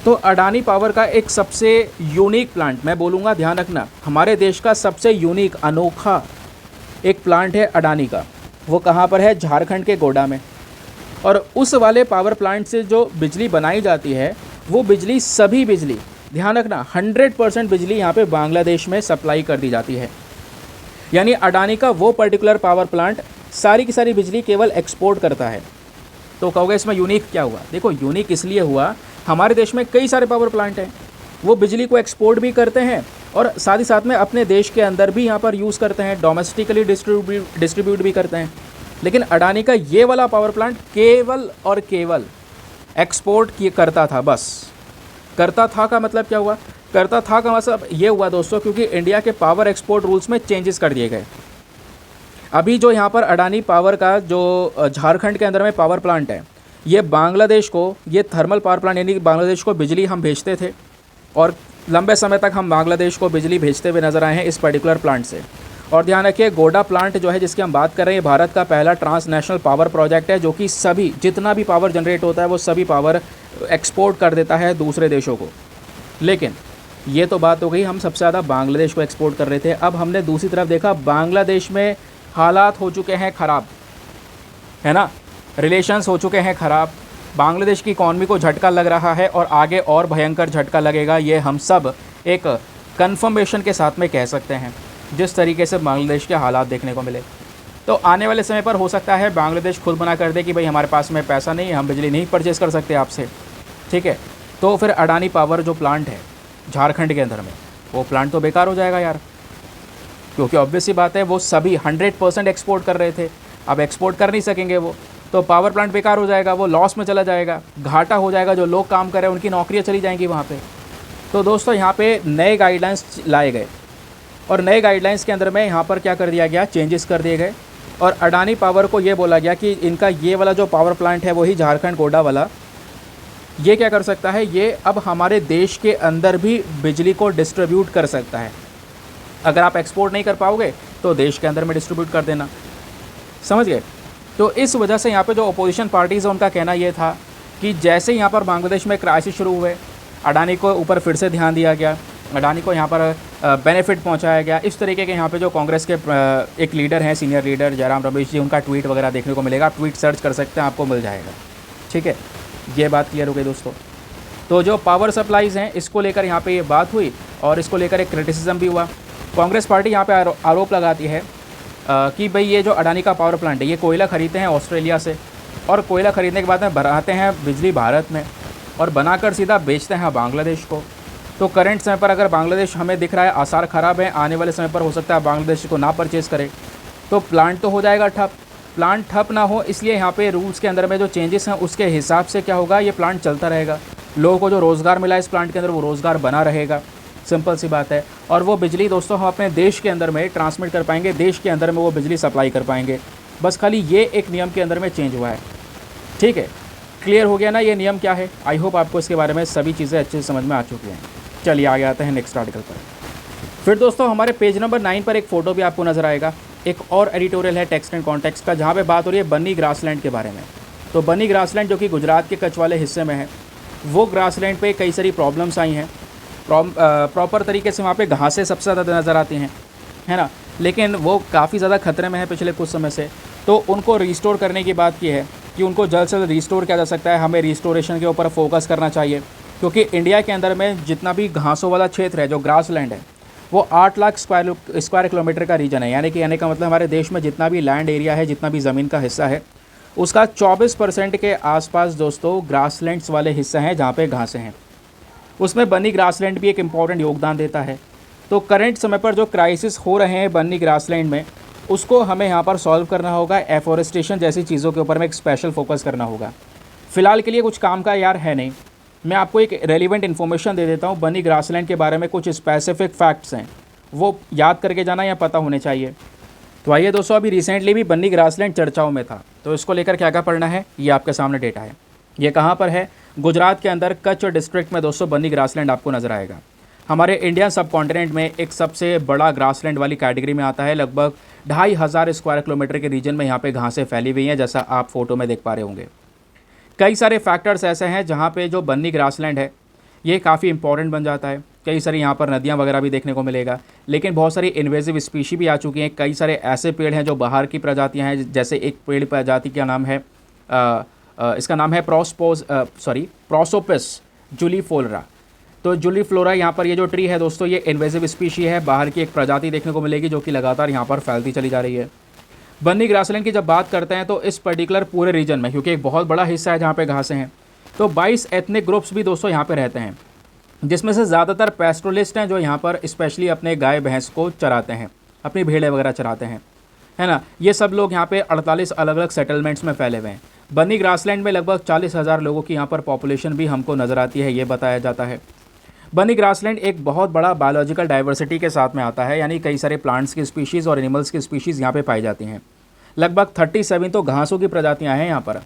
Speaker 1: तो अडानी पावर का एक सबसे यूनिक प्लांट, मैं बोलूँगा ध्यान रखना, हमारे देश का सबसे यूनिक अनोखा एक प्लांट है अडानी का। वो कहाँ पर है? झारखंड के गोड्डा में। और उस वाले पावर प्लांट से जो बिजली बनाई जाती है वो बिजली, सभी बिजली, ध्यान रखना 100% बिजली यहाँ पे बांग्लादेश में सप्लाई कर दी जाती है। यानी अडानी का वो पर्टिकुलर पावर प्लांट सारी की सारी बिजली केवल एक्सपोर्ट करता है। तो कहोगे इसमें यूनिक क्या हुआ? देखो यूनिक इसलिए हुआ, हमारे देश में कई सारे पावर प्लांट हैं, वो बिजली को एक्सपोर्ट भी करते हैं और साथ ही साथ में अपने देश के अंदर भी यहाँ पर यूज़ करते हैं, डोमेस्टिकली डिस्ट्रीब्यूट भी करते हैं। लेकिन अडानी का ये वाला पावर प्लांट केवल और केवल एक्सपोर्ट करता था, बस। करता था का मतलब क्या हुआ? करता था का मतलब ये हुआ दोस्तों, क्योंकि इंडिया के पावर एक्सपोर्ट रूल्स में चेंजेस कर दिए गए। अभी जो यहाँ पर अडानी पावर का जो झारखंड के अंदर में पावर प्लांट है, ये बांग्लादेश को, ये थर्मल पावर प्लांट यानी कि बांग्लादेश को बिजली हम भेजते थे और लंबे समय तक हम बांग्लादेश को बिजली भेजते हुए नजर आए हैं इस पर्टिकुलर प्लांट से। और ध्यान रखिए गोड्डा प्लांट जो है जिसकी हम बात कर रहे हैं, भारत का पहला ट्रांसनेशनल पावर प्रोजेक्ट है, जो कि सभी जितना भी पावर जनरेट होता है वो सभी पावर एक्सपोर्ट कर देता है दूसरे देशों को। लेकिन ये तो बात हो गई, हम सबसे ज़्यादा बांग्लादेश को एक्सपोर्ट कर रहे थे। अब हमने दूसरी तरफ देखा, बांग्लादेश में हालात हो चुके हैं ख़राब, है ना, रिलेशंस हो चुके हैं ख़राब, बांग्लादेश की इकॉनमी को झटका लग रहा है और आगे और भयंकर झटका लगेगा, ये हम सब एक कन्फर्मेशन के साथ में कह सकते हैं, जिस तरीके से बांग्लादेश के हालात देखने को मिले। तो आने वाले समय पर हो सकता है बांग्लादेश खुद मना कर दे कि भाई हमारे पास में पैसा नहीं है, हम बिजली नहीं परचेज़ कर सकते आपसे, ठीक है। तो फिर अडानी पावर जो प्लांट है झारखंड के अंदर में, वो प्लांट तो बेकार हो जाएगा यार, क्योंकि ऑब्वियस सी बात है वो सभी 100% एक्सपोर्ट कर रहे थे, अब एक्सपोर्ट कर नहीं सकेंगे वो, तो पावर प्लांट बेकार हो जाएगा, वो लॉस में चला जाएगा, घाटा हो जाएगा, जो लोग काम कर रहे हैं उनकी नौकरियाँ चली जाएंगी वहाँ पे। तो दोस्तों यहाँ पे नए गाइडलाइंस लाए गए और नए गाइडलाइंस के अंदर में यहाँ पर क्या कर दिया गया, चेंजेस कर दिए गए और अडानी पावर को ये बोला गया कि इनका ये वाला जो पावर प्लांट है वही झारखंड गोड्डा वाला, ये क्या कर सकता है, ये अब हमारे देश के अंदर भी बिजली को डिस्ट्रीब्यूट कर सकता है। अगर आप एक्सपोर्ट नहीं कर पाओगे तो देश के अंदर में डिस्ट्रीब्यूट कर देना, समझ गए। तो इस वजह से यहाँ पे जो अपोजिशन पार्टीज़ है उनका कहना ये था कि जैसे यहाँ पर बांग्लादेश में क्राइसिस शुरू हुए, अडानी को ऊपर फिर से ध्यान दिया गया, अडानी को यहाँ पर बेनिफिट पहुँचाया गया। इस तरीके के यहाँ पे जो कांग्रेस के एक लीडर हैं, सीनियर लीडर जयराम रमेश जी, उनका ट्वीट वगैरह देखने को मिलेगा, आप ट्वीट सर्च कर सकते हैं, आपको मिल जाएगा, ठीक है। ये बात क्लियर हो गई दोस्तों। तो जो पावर सप्लाईज़ हैं इसको लेकर यहाँ पे ये बात हुई और इसको लेकर एक क्रिटिसिज्म भी हुआ। कांग्रेस पार्टी यहाँ पे आरोप लगाती है कि भाई ये जो अडानी का पावर प्लांट है ये कोयला ख़रीदते हैं ऑस्ट्रेलिया से और कोयला ख़रीदने के बाद में बनाते हैं बिजली भारत में और बनाकर सीधा बेचते हैं बांग्लादेश को। तो करंट समय पर अगर बांग्लादेश, हमें दिख रहा है आसार ख़राब है, आने वाले समय पर हो सकता है बांग्लादेश को ना परचेज़ करे, तो प्लांट तो हो जाएगा ठप। प्लांट ठप ना हो इसलिए यहाँ पे रूल्स के अंदर में जो चेंजेस हैं उसके हिसाब से क्या होगा, ये प्लांट चलता रहेगा, लोगों को जो रोज़गार मिला इस प्लांट के अंदर वो रोज़गार बना रहेगा, सिंपल सी बात है। और वो बिजली दोस्तों हम अपने देश के अंदर में ट्रांसमिट कर पाएंगे, देश के अंदर में वो बिजली सप्लाई कर पाएंगे। बस खाली ये एक नियम के अंदर में चेंज हुआ है, ठीक है। क्लियर हो गया ना ये नियम क्या है? आई होप आपको इसके बारे में सभी चीज़ें अच्छे से समझ में आ चुकी हैं। चलिए आगे आते हैं नेक्स्ट आर्टिकल पर। फिर दोस्तों हमारे पेज नंबर 9 पर एक फ़ोटो भी आपको नज़र आएगा, एक और एडिटोरियल है टेक्स्ट एंड कॉन्टेक्स्ट का, जहाँ पे बात हो रही है बन्नी ग्रासलैंड के बारे में। तो बन्नी ग्रासलैंड जो कि गुजरात के कच्छ वाले हिस्से में है, वो ग्रासलैंड पे कई सारी प्रॉब्लम्स आई हैं। प्रॉपर तरीके से वहाँ पे घासें सबसे ज़्यादा नज़र आती हैं, है ना, लेकिन वो काफ़ी ज़्यादा खतरे में है पिछले कुछ समय से। तो उनको रिस्टोर करने की बात की है कि उनको जल्द से जल्द रिस्टोर किया जा सकता है, हमें रिस्टोरेशन के ऊपर फोकस करना चाहिए। क्योंकि इंडिया के अंदर में जितना भी घासों वाला क्षेत्र है, जो ग्रास लैंड है, वो 8 लाख स्क्वायर किलोमीटर का रीजन है। यानी कि कहने का मतलब हमारे देश में जितना भी लैंड एरिया है, जितना भी ज़मीन का हिस्सा है, उसका 24% के आसपास दोस्तों ग्रासलैंड्स वाले हिस्से हैं जहाँ पे घासें हैं। उसमें बनी ग्रासलैंड भी एक इम्पॉर्टेंट योगदान देता है। तो करंट समय पर जो क्राइसिस हो रहे हैं बनी ग्रासलैंड में, उसको हमें यहाँ पर सॉल्व करना होगा। एफॉरेस्टेशन जैसी चीज़ों के ऊपर में एक स्पेशल फोकस करना होगा। फ़िलहाल के लिए कुछ काम का यार है नहीं। मैं आपको एक रेलिवेंट इन्फॉर्मेशन दे देता हूँ। बनी ग्रासलैंड के बारे में कुछ स्पेसिफिक फैक्ट्स हैं, वो याद करके जाना या पता होने चाहिए। तो आइए दोस्तों, अभी रिसेंटली भी बनी ग्रासलैंड चर्चाओं में था, तो इसको लेकर क्या क्या पढ़ना है ये आपके सामने डेटा है। ये कहाँ पर है? गुजरात के अंदर कच्छ डिस्ट्रिक्ट में दोस्तों बनी ग्रासलैंड आपको नज़र आएगा। हमारे इंडियन सब कॉन्टिनेंट में एक सबसे बड़ा ग्रासलैंड वाली कैटेगरी में आता है। लगभग 2500 स्क्वायर किलोमीटर के रीजन में यहाँ पे घासें फैली हुई हैं, जैसा आप फोटो में देख पा रहे होंगे। कई सारे फैक्टर्स ऐसे हैं जहाँ पे जो बन्नी ग्रासलैंड है ये काफ़ी इंपॉर्टेंट बन जाता है। कई सारी यहाँ पर नदियाँ वगैरह भी देखने को मिलेगा, लेकिन बहुत सारी इन्वेजिव स्पीशी भी आ चुकी हैं। कई सारे ऐसे पेड़ हैं जो बाहर की प्रजातियाँ हैं, जैसे एक पेड़ प्रजाति का नाम है इसका नाम है प्रोसोपिस जूलीफ्लोरा। तो जूलीफ्लोरा यहाँ पर ये जो ट्री है दोस्तों, ये इन्वेजिव स्पीशी है, बाहर की एक प्रजाति देखने को मिलेगी जो कि लगातार यहाँ पर फैलती चली जा रही है। बन्नी ग्रासलैंड की जब बात करते हैं तो इस पर्टिकुलर पूरे रीजन में, क्योंकि एक बहुत बड़ा हिस्सा है जहाँ पे घासें हैं, तो 22 एथनिक ग्रुप्स भी दोस्तों यहाँ पे रहते हैं, जिसमें से ज़्यादातर पैस्टोरलिस्ट हैं जो यहाँ पर स्पेशली अपने गाय भैंस को चराते हैं, अपनी भेड़ें वगैरह चराते हैं, है ना। ये सब लोग यहाँ पे 48 अलग अलग सेटलमेंट्स में फैले हुए हैं। बन्नी ग्रासलैंड में लगभग 40,000 लोगों की यहाँ पर पॉपुलेशन भी हमको नज़र आती है, ये बताया जाता है। बन्नी ग्रासलैंड एक बहुत बड़ा बायोलॉजिकल डाइवर्सिटी के साथ में आता है, यानी कई सारे प्लांट्स की स्पीशीज़ और एनिमल्स की स्पीशीज़ यहाँ पे पाई जाती हैं। लगभग 37 तो घासों की प्रजातियाँ हैं यहाँ पर,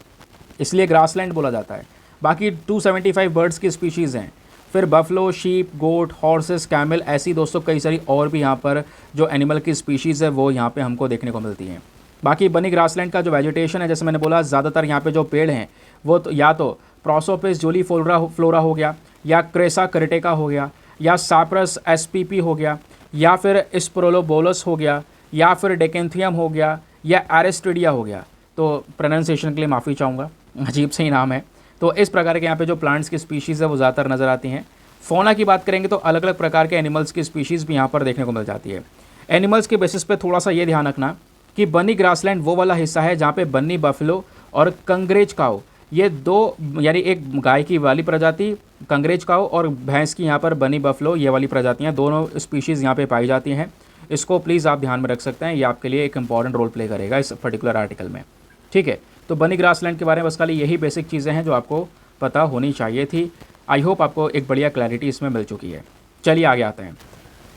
Speaker 1: इसलिए ग्रासलैंड बोला जाता है। बाकी 275 बर्ड्स की स्पीशीज़ हैं। फिर बफलो, शीप, गोट, हॉर्सेस, कैमल, ऐसी दोस्तों कई सारी और भी यहाँ पर जो एनिमल की स्पीशीज़ है वो यहाँ पे हमको देखने को मिलती हैं। बाकी बनी ग्रासलैंड का जो वेजिटेशन है, जैसे मैंने बोला, ज़्यादातर यहाँ पे जो पेड़ हैं वो तो या तो प्रोसोपिस जूलीफ्लोरा हो गया, या क्रेसा क्रिटेका हो गया, या साइप्रस एसपीपी हो गया, या फिर स्प्रोलोबोलस हो गया, या फिर डेकेंथियम हो गया, या एरिस्टिडिया हो गया। तो प्रोनाउंसिएशन के लिए माफ़ी चाहूँगा, अजीब से ही नाम है। तो इस प्रकार के यहाँ पे जो प्लांट्स की स्पीशीज़ है वो ज़्यादातर नज़र आती हैं। फौना की बात करेंगे तो अलग अलग प्रकार के एनिमल्स की स्पीशीज़ भी यहाँ पर देखने को मिल जाती है। एनिमल्स के बेसिस पे थोड़ा सा ये ध्यान रखना कि बन्नी ग्रासलैंड वो वाला हिस्सा है जहाँ पे बन्नी बफलो और कंग्रेज काऊ, ये दो, यानी एक गाय की वाली प्रजाति कंग्रेज काऊ और भैंस की यहाँ पर बनी बफलो, ये वाली प्रजातियाँ, दोनों स्पीशीज़ यहाँ पे पाई जाती हैं। इसको प्लीज़ आप ध्यान में रख सकते हैं, ये आपके लिए एक इंपॉर्टेंट रोल प्ले करेगा इस पर्टिकुलर आर्टिकल में, ठीक है। तो बनी ग्रासलैंड के बारे में बस खाली यही बेसिक चीज़ें हैं जो आपको पता होनी चाहिए थी। आई होप आपको एक बढ़िया क्लैरिटी इसमें मिल चुकी है। चलिए आगे आते हैं।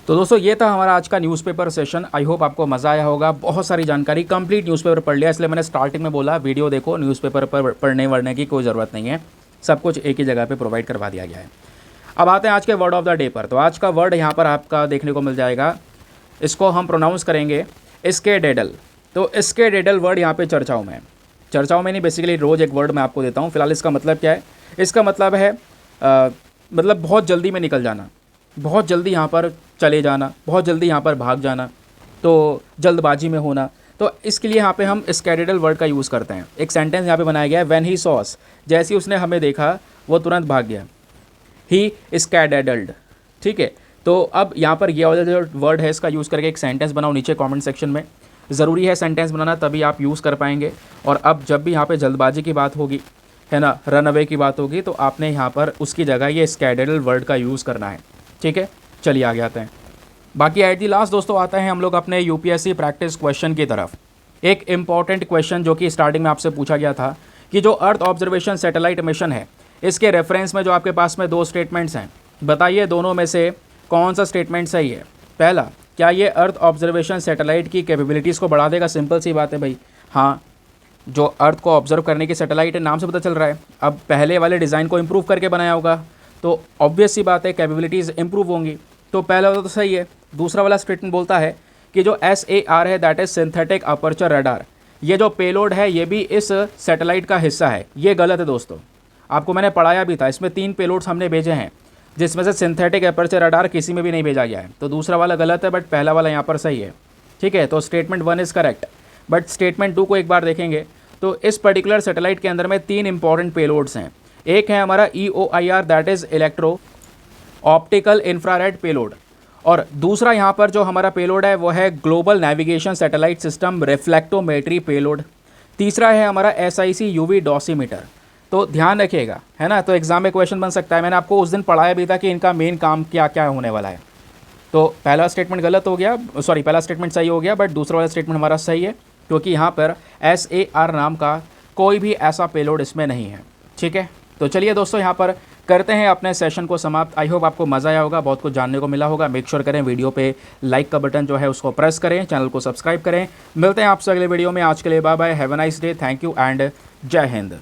Speaker 1: तो दोस्तों ये था हमारा आज का न्यूज़पेपर सेशन। आई होप आपको मज़ा आया होगा, बहुत सारी जानकारी, कंप्लीट न्यूज़पेपर पढ़ लिया, इसलिए मैंने स्टार्टिंग में बोला वीडियो देखो, न्यूज़पेपर पर पढ़ने वढ़ने की कोई ज़रूरत नहीं है, सब कुछ एक ही जगह पे प्रोवाइड करवा दिया गया है। अब आते हैं आज के वर्ड ऑफ द डे पर। तो आज का वर्ड यहाँ पर आपका देखने को मिल जाएगा, इसको हम प्रोनाउंस करेंगे स्केडेडल। तो स्केडेडल वर्ड यहाँ पे चर्चाओं में नहीं, बेसिकली रोज़ एक वर्ड मैं आपको देता हूँ। फिलहाल इसका मतलब क्या है? इसका मतलब है मतलब बहुत जल्दी में निकल जाना, बहुत जल्दी यहाँ पर चले जाना, बहुत जल्दी यहाँ पर भाग जाना, तो जल्दबाजी में होना। तो इसके लिए यहाँ पे हम स्केडेडल वर्ड का यूज़ करते हैं। एक सेंटेंस यहाँ पे बनाया गया है, व्हेन ही सॉ अस, जैसे ही उसने हमें देखा वो तुरंत भाग गया, ही स्केडेडल्ड, ठीक है। तो अब यहाँ पर ये वाला जो वर्ड है इसका यूज़ करके एक सेंटेंस बनाओ नीचे कमेंट सेक्शन में। ज़रूरी है सेंटेंस बनाना, तभी आप यूज़ कर पाएंगे। और अब जब भी यहाँ पे जल्दबाजी की बात होगी, है ना, रन अवे की बात होगी, तो आपने यहाँ पर उसकी जगह ये स्केडेडल वर्ड का यूज़ करना है, ठीक है। चलिए आगे आते हैं। बाकी एट दी लास्ट दोस्तों आते हैं हम लोग अपने यूपीएससी प्रैक्टिस क्वेश्चन की तरफ। एक इम्पॉर्टेंट क्वेश्चन जो कि स्टार्टिंग में आपसे पूछा गया था कि जो अर्थ ऑब्जर्वेशन सैटेलाइट मिशन है, इसके रेफरेंस में जो आपके पास में दो स्टेटमेंट्स हैं, बताइए दोनों में से कौन सा स्टेटमेंट सही है। पहला, क्या ये अर्थ ऑब्जर्वेशन सैटेलाइट की कैपेबिलिटीज़ को बढ़ा देगा? सिंपल सी बात है भाई, हाँ। जो अर्थ को ऑब्जर्व करने की सैटेलाइट है, नाम से पता चल रहा है। अब पहले वाले डिज़ाइन को इम्प्रूव करके बनाया होगा, तो ऑब्वियस सी बात है कैपेबिलिटीज़ इंप्रूव होंगी। तो पहला वाला तो सही है। दूसरा वाला स्टेटमेंट बोलता है कि जो SAR है, that is synthetic aperture radar, ये जो पेलोड है ये भी इस सैटेलाइट का हिस्सा है। ये गलत है दोस्तों, आपको मैंने पढ़ाया भी था। इसमें 3 पेलोड्स हमने भेजे हैं, जिसमें से सिंथेटिक अपर्चर रडार किसी में भी नहीं भेजा गया है। तो दूसरा वाला गलत है, बट पहला वाला यहाँ पर सही है, ठीक है। तो statement 1 is correct. But statement 2 को एक बार देखेंगे तो इस पर्टिकुलर सैटेलाइट के अंदर में 3 इंपॉर्टेंट पेलोड्स हैं। एक है हमारा EOIR, that is electro optical infrared payload, और दूसरा यहाँ पर जो हमारा पेलोड है वो है global navigation satellite system reflectometry payload. तीसरा है हमारा SIC UV डॉसीमीटर। तो ध्यान रखिएगा, है ना। तो एग्जाम में क्वेश्चन बन सकता है, मैंने आपको उस दिन पढ़ाया भी था कि इनका मेन काम क्या क्या होने वाला है। तो पहला स्टेटमेंट गलत हो गया, सॉरी पहला स्टेटमेंट सही हो गया, बट दूसरा वाला स्टेटमेंट हमारा सही है, क्योंकि यहाँ पर SAR नाम का कोई भी ऐसा पेलोड इसमें नहीं है। ठीक है, तो चलिए दोस्तों यहाँ पर करते हैं अपने सेशन को समाप्त। आई होप आपको मज़ा आया होगा, बहुत कुछ जानने को मिला होगा। मेक श्योर करें वीडियो पे लाइक का बटन जो है उसको प्रेस करें, चैनल को सब्सक्राइब करें। मिलते हैं आपसे अगले वीडियो में। आज के लिए bye bye, have a nice day, thank you and जय हिंद।